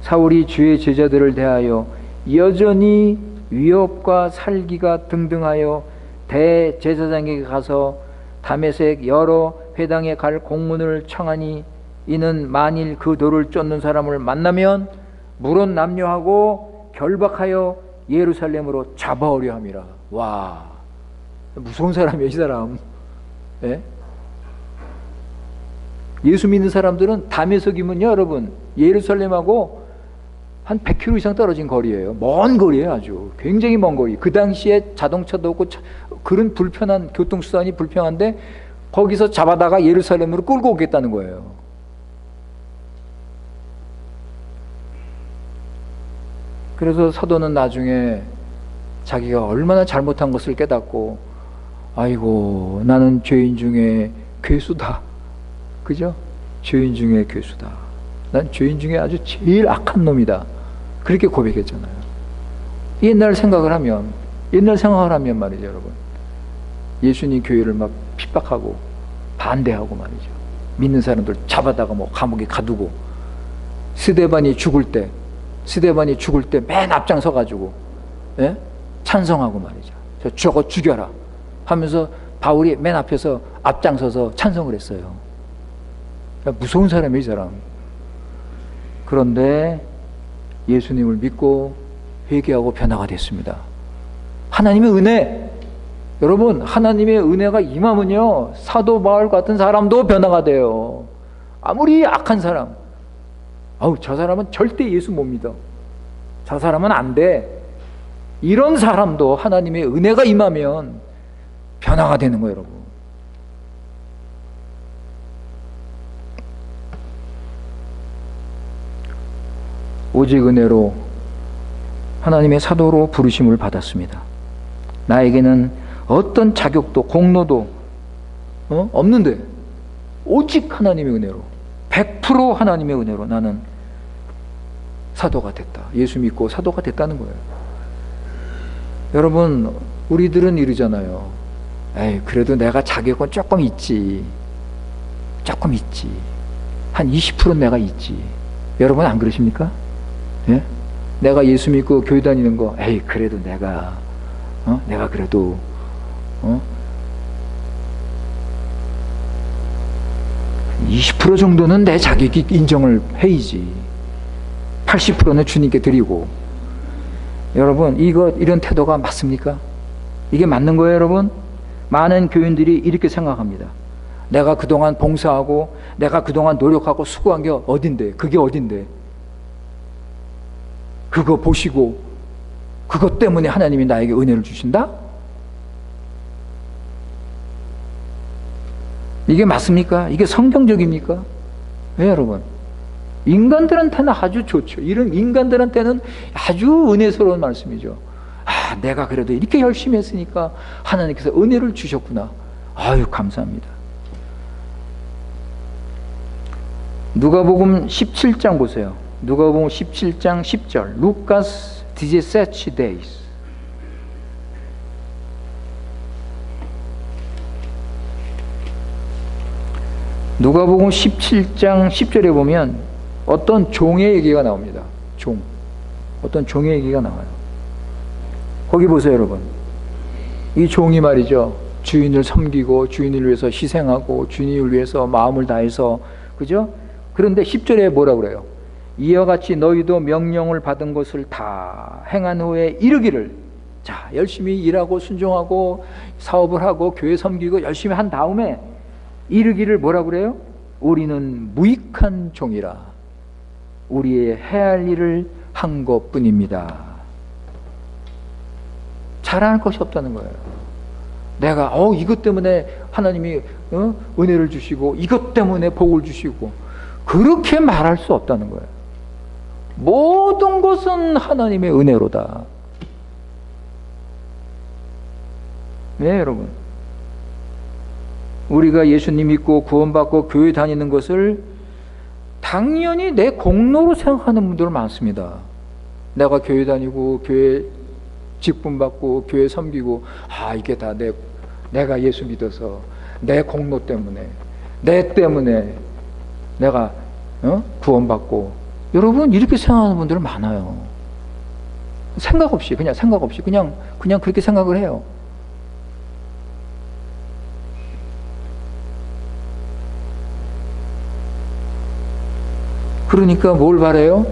사울이 주의 제자들을 대하여 여전히 위협과 살기가 등등하여 대제사장에게 가서 다메섹 여러 회당에 갈 공문을 청하니 이는 만일 그 돌을 쫓는 사람을 만나면 물은 남녀하고 결박하여 예루살렘으로 잡아오려 함이라. 와, 무서운 사람이에요, 이 사람. 예? 예수 믿는 사람들은 다메섹이면요, 여러분, 예루살렘하고 한 100km 이상 떨어진 거리예요. 먼 거리예요, 아주. 굉장히 먼 거리. 그 당시에 자동차도 없고 그런 불편한 교통수단이 불편한데 거기서 잡아다가 예루살렘으로 끌고 오겠다는 거예요. 그래서 사도는 나중에 자기가 얼마나 잘못한 것을 깨닫고, 아이고, 나는 죄인 중에 괴수다. 그죠? 죄인 중에 괴수다. 난 죄인 중에 아주 제일 악한 놈이다. 그렇게 고백했잖아요. 옛날 생각을 하면 말이죠, 여러분. 예수님 교회를 막 핍박하고 반대하고 말이죠. 믿는 사람들 잡아다가 뭐 감옥에 가두고, 스데반이 죽을 때 맨 앞장서 가지고, 예? 찬성하고 말이죠. 저거 죽여라 하면서 바울이 맨 앞에서 앞장서서 찬성을 했어요. 무서운 사람이에요, 이 사람. 그런데 예수님을 믿고 회개하고 변화가 됐습니다. 하나님의 은혜, 여러분, 하나님의 은혜가 임하면요, 사도 바울 같은 사람도 변화가 돼요. 아무리 악한 사람, 저 사람은 절대 예수 못 믿어, 저 사람은 안 돼, 이런 사람도 하나님의 은혜가 임하면 변화가 되는 거예요, 여러분. 오직 은혜로 하나님의 사도로 부르심을 받았습니다. 나에게는 어떤 자격도 공로도 없는데 오직 하나님의 은혜로, 100% 하나님의 은혜로 나는 사도가 됐다. 예수 믿고 사도가 됐다는 거예요. 여러분, 우리들은 이러잖아요. 에이, 그래도 내가 자격은 조금 있지. 한 20%는 내가 있지. 여러분 안 그러십니까? 예? 내가 예수 믿고 교회 다니는 거, 에이, 그래도 내가 그래도 20% 정도는 내 자격이 인정을 해야지. 80%는 주님께 드리고. 여러분, 이런 태도가 맞습니까? 이게 맞는 거예요, 여러분? 많은 교인들이 이렇게 생각합니다. 내가 그동안 봉사하고 내가 그동안 노력하고 수고한 게 어딘데? 그게 어딘데? 그거 보시고 그것 때문에 하나님이 나에게 은혜를 주신다? 이게 맞습니까? 이게 성경적입니까? 왜, 여러분? 인간들한테는 아주 좋죠. 이런 인간들한테는 아주 은혜스러운 말씀이죠. 내가 그래도 이렇게 열심히 했으니까 하나님께서 은혜를 주셨구나. 아유, 감사합니다. 누가복음 17장 보세요. 누가복음 17장 10절. 루카스 17 days. 누가복음 17장 10절에 보면 어떤 종의 얘기가 나옵니다. 어떤 종의 얘기가 나와요. 거기 보세요, 여러분. 이 종이 말이죠, 주인을 섬기고 주인을 위해서 희생하고 주인을 위해서 마음을 다해서, 그죠? 그런데 10절에 뭐라 그래요? 이와 같이 너희도 명령을 받은 것을 다 행한 후에 이르기를. 자, 열심히 일하고 순종하고 사업을 하고 교회 섬기고 열심히 한 다음에 이르기를 뭐라 그래요? 우리는 무익한 종이라 우리의 해할 일을 한 것뿐입니다. 자랑할 것이 없다는 거예요. 내가 이것 때문에 하나님이 은혜를 주시고 이것 때문에 복을 주시고, 그렇게 말할 수 없다는 거예요. 모든 것은 하나님의 은혜로다. 네, 여러분. 우리가 예수님 믿고 구원받고 교회 다니는 것을 당연히 내 공로로 생각하는 분들 많습니다. 내가 교회 다니고 교회 직분 받고 교회 섬기고, 이게 다 내가 예수 믿어서 내 공로 때문에, 내 때문에 내가 구원받고. 여러분, 이렇게 생각하는 분들 많아요. 생각 없이 그냥 그렇게 생각을 해요. 그러니까 뭘 바래요?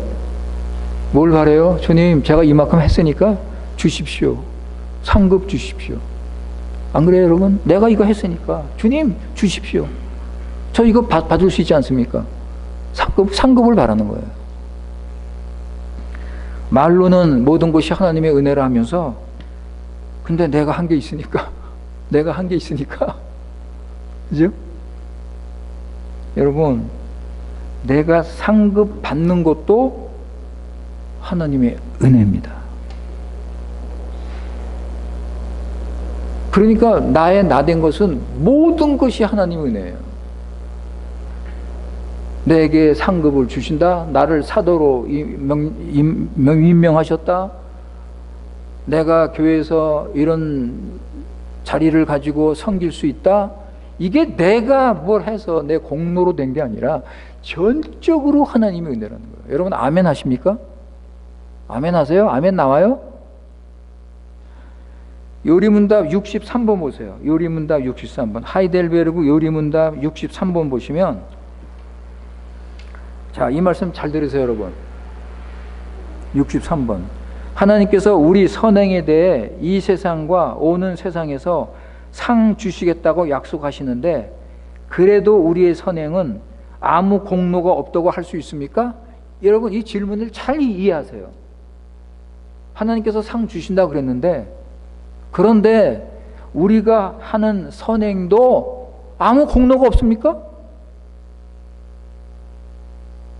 주님, 제가 이만큼 했으니까 주십시오. 상급 주십시오. 안 그래요, 여러분? 내가 이거 했으니까 주님 주십시오. 저 이거 받을 수 있지 않습니까? 상급을 바라는 거예요. 말로는 모든 것이 하나님의 은혜라 하면서, 근데 내가 한 게 있으니까 그죠? 여러분, 내가 상급 받는 것도 하나님의 은혜입니다. 그러니까 나 된 것은 모든 것이 하나님의 은혜예요. 내게 상급을 주신다, 나를 사도로 임명하셨다, 내가 교회에서 이런 자리를 가지고 섬길 수 있다, 이게 내가 뭘 해서 내 공로로 된 게 아니라 전적으로 하나님의 은혜라는 거예요. 여러분, 아멘 하십니까? 아멘 하세요? 아멘 나와요? 요리문답 63번 보세요. 요리문답 63번. 하이델베르그 요리문답 63번 보시면, 자, 이 말씀 잘 들으세요, 여러분. 63번. 하나님께서 우리 선행에 대해 이 세상과 오는 세상에서 상 주시겠다고 약속하시는데 그래도 우리의 선행은 아무 공로가 없다고 할 수 있습니까? 여러분 이 질문을 잘 이해하세요. 하나님께서 상 주신다고 그랬는데 그런데 우리가 하는 선행도 아무 공로가 없습니까?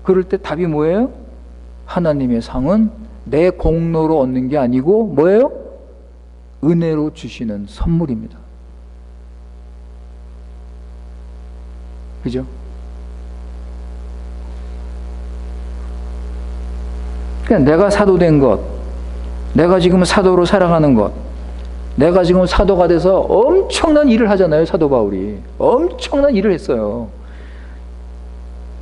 그럴 때 답이 뭐예요? 하나님의 상은 내 공로로 얻는 게 아니고 뭐예요? 은혜로 주시는 선물입니다. 그죠? 그냥 내가 사도된 것, 내가 지금 사도로 살아가는 것, 내가 지금 사도가 돼서 엄청난 일을 하잖아요. 사도 바울이 엄청난 일을 했어요.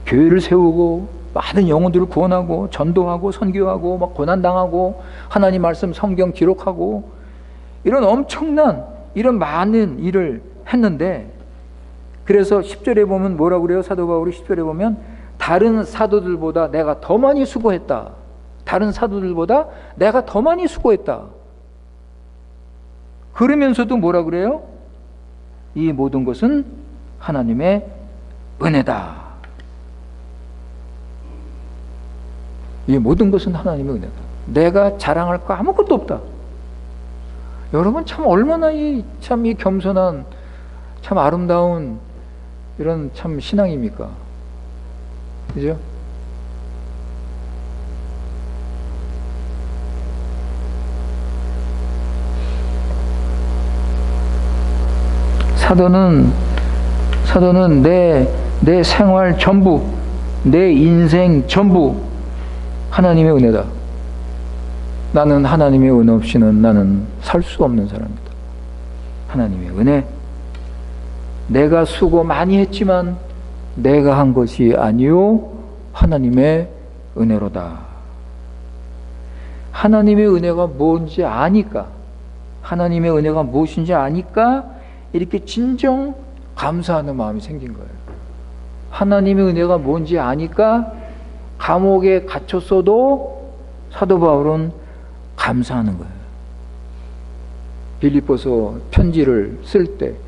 교회를 세우고 많은 영혼들을 구원하고 전도하고 선교하고 막 고난당하고 하나님 말씀 성경 기록하고 이런 엄청난 이런 많은 일을 했는데 그래서 10절에 보면 뭐라고 그래요? 사도 바울이 10절에 보면 다른 사도들보다 내가 더 많이 수고했다. 다른 사도들보다 내가 더 많이 수고했다. 그러면서도 뭐라 그래요? 이 모든 것은 하나님의 은혜다. 이 모든 것은 하나님의 은혜다. 내가 자랑할 거 아무것도 없다. 여러분 참 얼마나 이 겸손한 참 아름다운 이런 참 신앙입니까? 그죠? 사도는 내 생활 전부, 내 인생 전부 하나님의 은혜다. 나는 하나님의 은혜 없이는 나는 살 수 없는 사람이다. 하나님의 은혜. 내가 수고 많이 했지만 내가 한 것이 아니요 하나님의 은혜로다. 하나님의 은혜가 뭔지 아니까, 하나님의 은혜가 무엇인지 아니까 이렇게 진정 감사하는 마음이 생긴 거예요. 하나님의 은혜가 뭔지 아니까 감옥에 갇혔어도 사도 바울은 감사하는 거예요. 빌립보서 편지를 쓸 때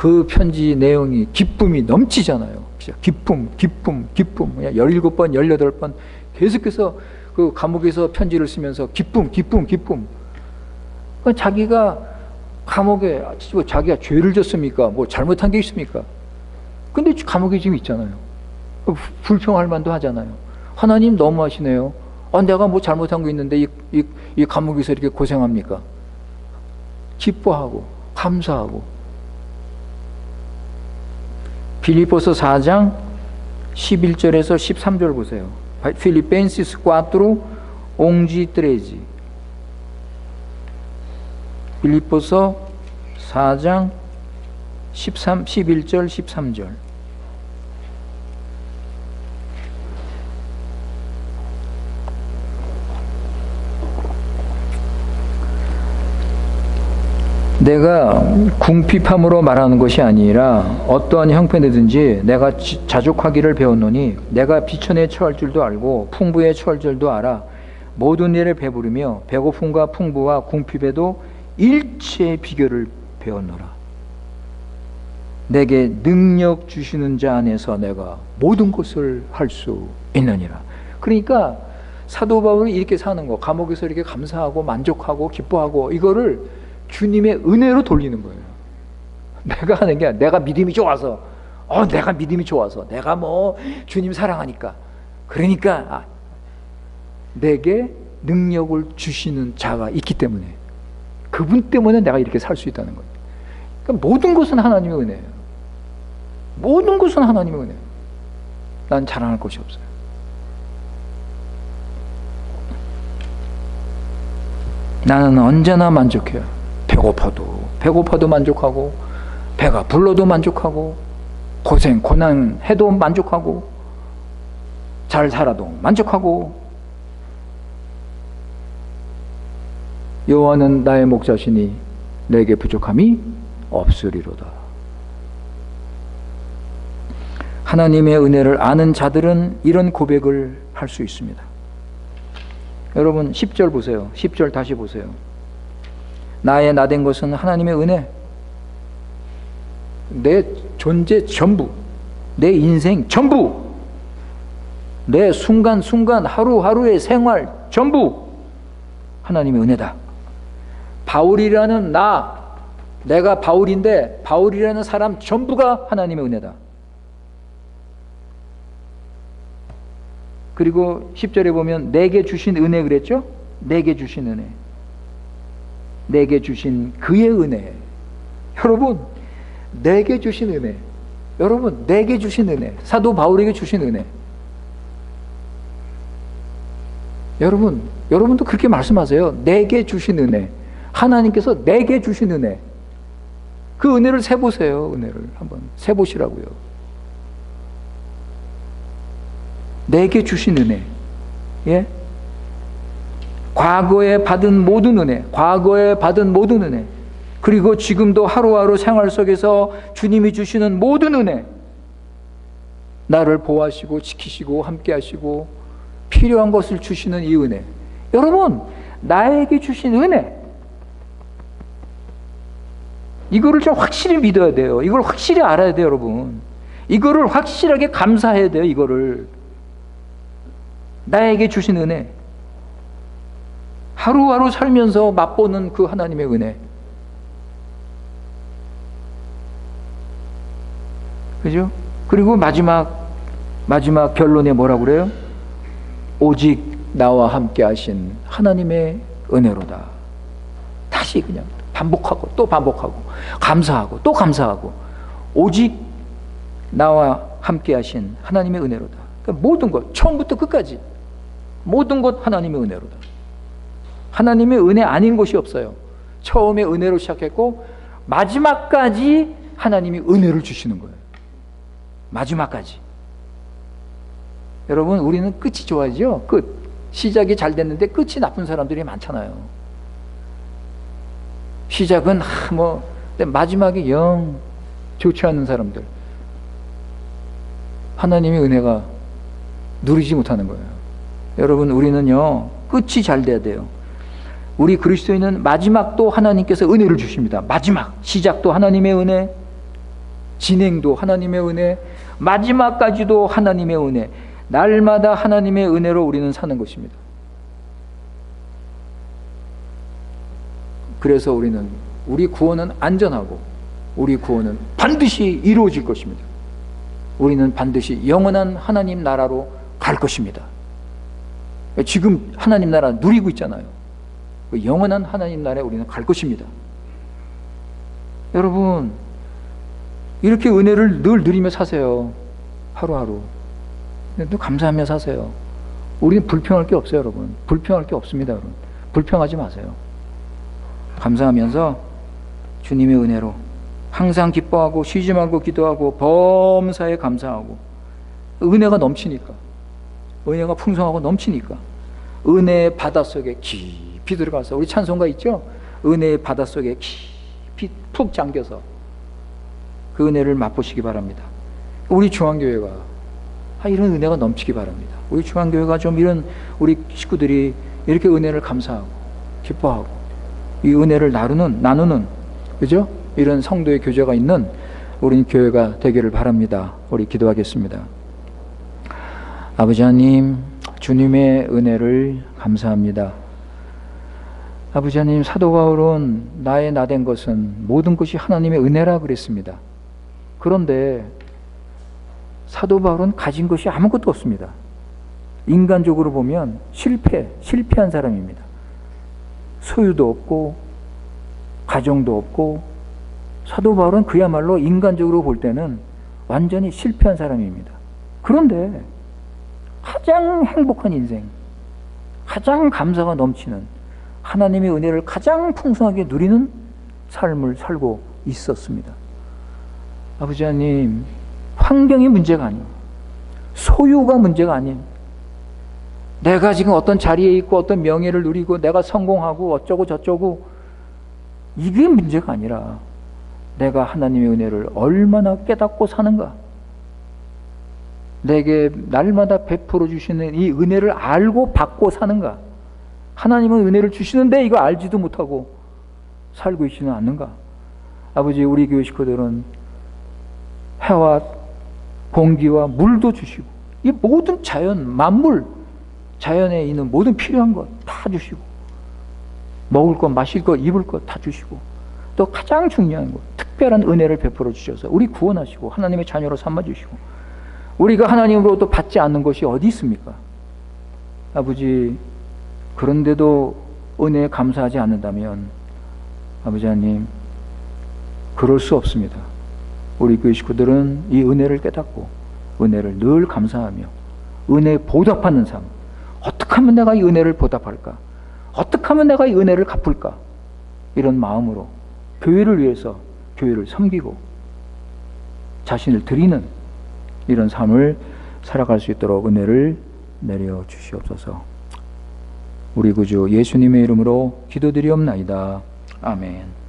그 편지 내용이 기쁨이 넘치잖아요. 기쁨. 그냥 17번, 18번 계속해서 그 감옥에서 편지를 쓰면서 기쁨. 자기가 감옥에 자기가 죄를 졌습니까? 뭐 잘못한 게 있습니까? 근데 감옥에 지금 있잖아요. 불평할 만도 하잖아요. 하나님 너무하시네요. 내가 뭐 잘못한 거 있는데 이 감옥에서 이렇게 고생합니까? 기뻐하고 감사하고. 빌립보서 4장 11절에서 13절 보세요. Filipenses 4, 11, 13. 빌립보서 4장 11절 13절. 내가 궁핍함으로 말하는 것이 아니라 어떠한 형편이든지 내가 자족하기를 배웠노니 내가 비천에 처할 줄도 알고 풍부에 처할 줄도 알아. 모든 일을 배부르며 배고픔과 풍부와 궁핍에도 일체의 비결을 배웠노라. 내게 능력 주시는 자 안에서 내가 모든 것을 할 수 있느니라. 그러니까 사도 바울이 이렇게 사는 거, 감옥에서 이렇게 감사하고 만족하고 기뻐하고 이거를 주님의 은혜로 돌리는 거예요. 내가 하는 게 아니라 내가 믿음이 좋아서 내가 뭐 주님 사랑하니까 그러니까 내게 능력을 주시는 자가 있기 때문에 그분 때문에 내가 이렇게 살 수 있다는 거예요. 그러니까 모든 것은 하나님의 은혜예요. 모든 것은 하나님의 은혜예요. 난 자랑할 것이 없어요. 나는 언제나 만족해요. 배고파도 만족하고 배가 불러도 만족하고 고난해도 만족하고 잘 살아도 만족하고 여호와는 나의 목자시니 내게 부족함이 없으리로다. 하나님의 은혜를 아는 자들은 이런 고백을 할 수 있습니다. 여러분 10절 보세요. 10절 다시 보세요. 나의 나된 것은 하나님의 은혜. 내 존재 전부, 내 인생 전부, 내 순간순간 하루하루의 생활 전부 하나님의 은혜다. 바울이라는 내가 바울인데 바울이라는 사람 전부가 하나님의 은혜다. 그리고 10절에 보면 내게 주신 은혜 그랬죠? 내게 주신 은혜, 내게 주신 그의 은혜. 여러분, 내게 주신 은혜, 여러분, 내게 주신 은혜, 사도 바울에게 주신 은혜. 여러분도 그렇게 말씀하세요. 내게 주신 은혜, 하나님께서 내게 주신 은혜. 그 은혜를 세보세요. 은혜를 한번 세보시라고요. 내게 주신 은혜. 예? 과거에 받은 모든 은혜, 과거에 받은 모든 은혜, 그리고 지금도 하루하루 생활 속에서 주님이 주시는 모든 은혜, 나를 보호하시고 지키시고 함께 하시고 필요한 것을 주시는 이 은혜. 여러분, 나에게 주신 은혜, 이거를 좀 확실히 믿어야 돼요. 이걸 확실히 알아야 돼요. 여러분, 이거를 확실하게 감사해야 돼요. 이거를 나에게 주신 은혜, 하루하루 살면서 맛보는 그 하나님의 은혜. 그죠? 그리고 마지막 결론에 뭐라고 그래요? 오직 나와 함께 하신 하나님의 은혜로다. 다시 그냥 반복하고 또 반복하고 감사하고 또 감사하고, 오직 나와 함께 하신 하나님의 은혜로다. 그러니까 모든 것, 처음부터 끝까지 모든 것 하나님의 은혜로다. 하나님의 은혜 아닌 것이 없어요. 처음에 은혜로 시작했고 마지막까지 하나님이 은혜를 주시는 거예요. 마지막까지. 여러분, 우리는 끝이 좋아하죠? 끝. 시작이 잘 됐는데 끝이 나쁜 사람들이 많잖아요. 시작은 근데 마지막이 영 좋지 않은 사람들, 하나님의 은혜가 누리지 못하는 거예요. 여러분, 우리는요 끝이 잘 돼야 돼요. 우리 그리스도인은 마지막도 하나님께서 은혜를 주십니다. 마지막, 시작도 하나님의 은혜, 진행도 하나님의 은혜, 마지막까지도 하나님의 은혜. 날마다 하나님의 은혜로 우리는 사는 것입니다. 그래서 우리 구원은 안전하고 우리 구원은 반드시 이루어질 것입니다. 우리는 반드시 영원한 하나님 나라로 갈 것입니다. 지금 하나님 나라 누리고 있잖아요. 영원한 하나님 나라에 우리는 갈 것입니다. 여러분, 이렇게 은혜를 늘 누리며 사세요. 하루하루 또 감사하며 사세요. 우리는 불평할 게 없어요. 여러분, 불평할 게 없습니다. 여러분, 불평하지 마세요. 감사하면서 주님의 은혜로 항상 기뻐하고 쉬지 말고 기도하고 범사에 감사하고, 은혜가 넘치니까, 은혜가 풍성하고 넘치니까 은혜의 바닷속에 깊이 들어가서, 우리 찬송가 있죠? 은혜의 바닷속에 깊이 푹 잠겨서 그 은혜를 맛보시기 바랍니다. 우리 중앙교회가 이런 은혜가 넘치기 바랍니다. 우리 중앙교회가 좀 이런, 우리 식구들이 이렇게 은혜를 감사하고 기뻐하고 이 은혜를 나누는 그죠? 이런 성도의 교제가 있는 우리 교회가 되기를 바랍니다. 우리 기도하겠습니다. 아버지 하나님, 주님의 은혜를 감사합니다. 아버지 하나님, 사도 바울은 나의 나된 것은 모든 것이 하나님의 은혜라 그랬습니다. 그런데 사도 바울은 가진 것이 아무것도 없습니다. 인간적으로 보면 실패한 사람입니다. 소유도 없고 가정도 없고, 사도 바울은 그야말로 인간적으로 볼 때는 완전히 실패한 사람입니다. 그런데 가장 행복한 인생, 가장 감사가 넘치는 하나님의 은혜를 가장 풍성하게 누리는 삶을 살고 있었습니다. 아버지 하나님, 환경이 문제가 아니에요. 소유가 문제가 아니에요. 내가 지금 어떤 자리에 있고 어떤 명예를 누리고 내가 성공하고 어쩌고 저쩌고, 이게 문제가 아니라 내가 하나님의 은혜를 얼마나 깨닫고 사는가, 내게 날마다 베풀어 주시는 이 은혜를 알고 받고 사는가, 하나님은 은혜를 주시는데 이거 알지도 못하고 살고 있지는 않는가. 아버지, 우리 교회 식구들은 해와 공기와 물도 주시고, 이 모든 자연, 만물, 자연에 있는 모든 필요한 것 다 주시고, 먹을 것, 마실 것, 입을 것 다 주시고, 또 가장 중요한 것, 특별한 은혜를 베풀어 주셔서 우리 구원하시고 하나님의 자녀로 삼아주시고, 우리가 하나님으로부터 받지 않는 것이 어디 있습니까? 아버지, 그런데도 은혜에 감사하지 않는다면 아버지 하나님, 그럴 수 없습니다. 우리 교회 식구들은 이 은혜를 깨닫고 은혜를 늘 감사하며 은혜에 보답하는 삶, 어떻게 하면 내가 이 은혜를 보답할까? 어떻게 하면 내가 이 은혜를 갚을까? 이런 마음으로 교회를 위해서 교회를 섬기고 자신을 드리는 이런 삶을 살아갈 수 있도록 은혜를 내려 주시옵소서. 우리 구주 예수님의 이름으로 기도드리옵나이다. 아멘.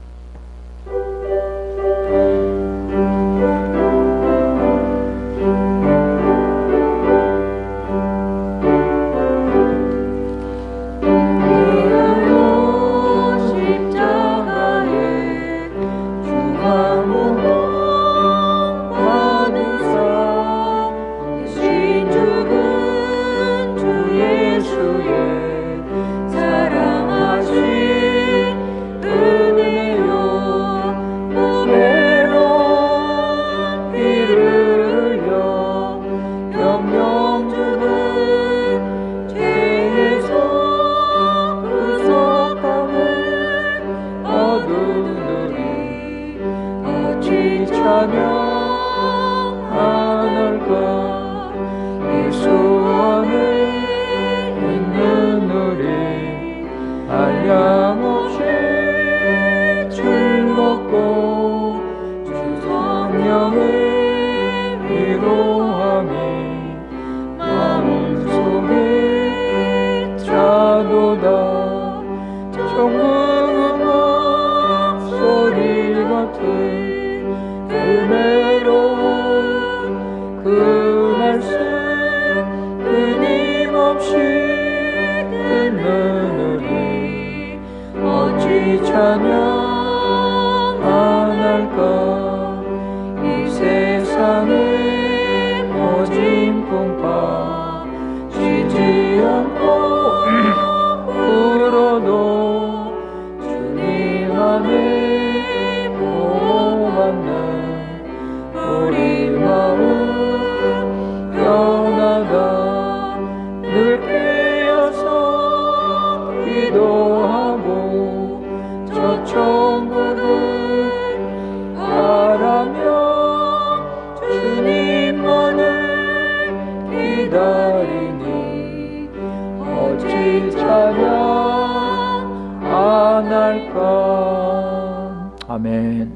아멘.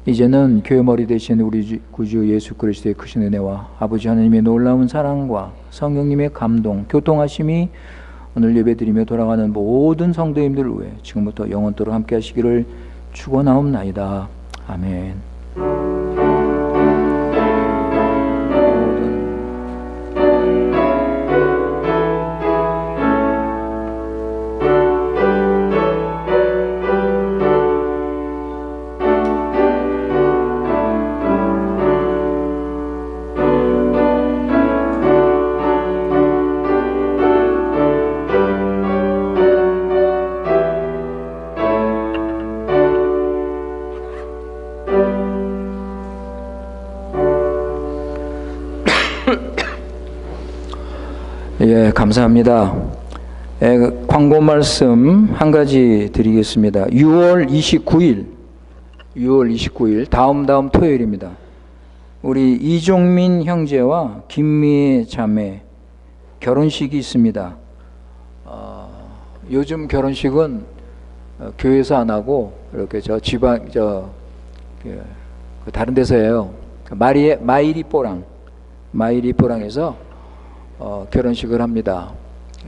이제는 교회 머리 되신 우리 구주 예수 그리스도의 크신 은혜와 아버지 하나님의 놀라운 사랑과 성령님의 감동, 교통하심이 오늘 예배드리며 돌아가는 모든 성도님들을 위해 지금부터 영원토록 함께 하시기를 축원하옵나이다. 아멘. 예, 감사합니다. 광고 말씀 한 가지 드리겠습니다. 6월 29일 다음 토요일입니다. 우리 이종민 형제와 김미애 자매 결혼식이 있습니다. 요즘 결혼식은 교회에서 안 하고 이렇게 다른 데서 해요. 마이리뽀랑에서 결혼식을 합니다.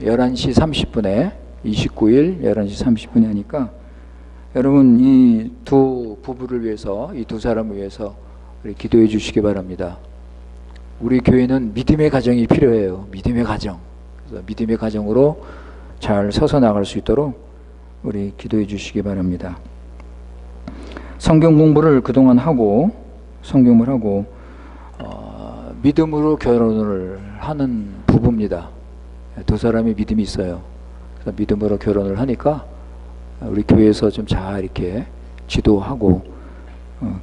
11시 30분에 29일 11시 30분에 하니까 여러분 이 두 부부를 위해서, 이 두 사람을 위해서 우리 기도해 주시기 바랍니다. 우리 교회는 믿음의 가정이 필요해요. 믿음의 가정. 그래서 믿음의 가정으로 잘 서서 나갈 수 있도록 우리 기도해 주시기 바랍니다. 성경 공부를 그동안 하고 성경을 하고 믿음으로 결혼을 하는 부부입니다. 두 사람이 믿음이 있어요. 그래서 믿음으로 결혼을 하니까 우리 교회에서 좀 잘 이렇게 지도하고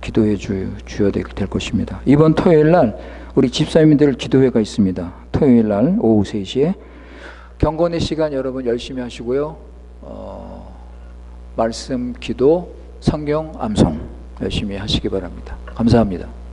기도해 주어야 될 것입니다. 이번 토요일 날 우리 집사님들 기도회가 있습니다. 토요일 날 오후 3시에 경건의 시간 여러분 열심히 하시고요. 말씀, 기도, 성경, 암송 열심히 하시기 바랍니다. 감사합니다.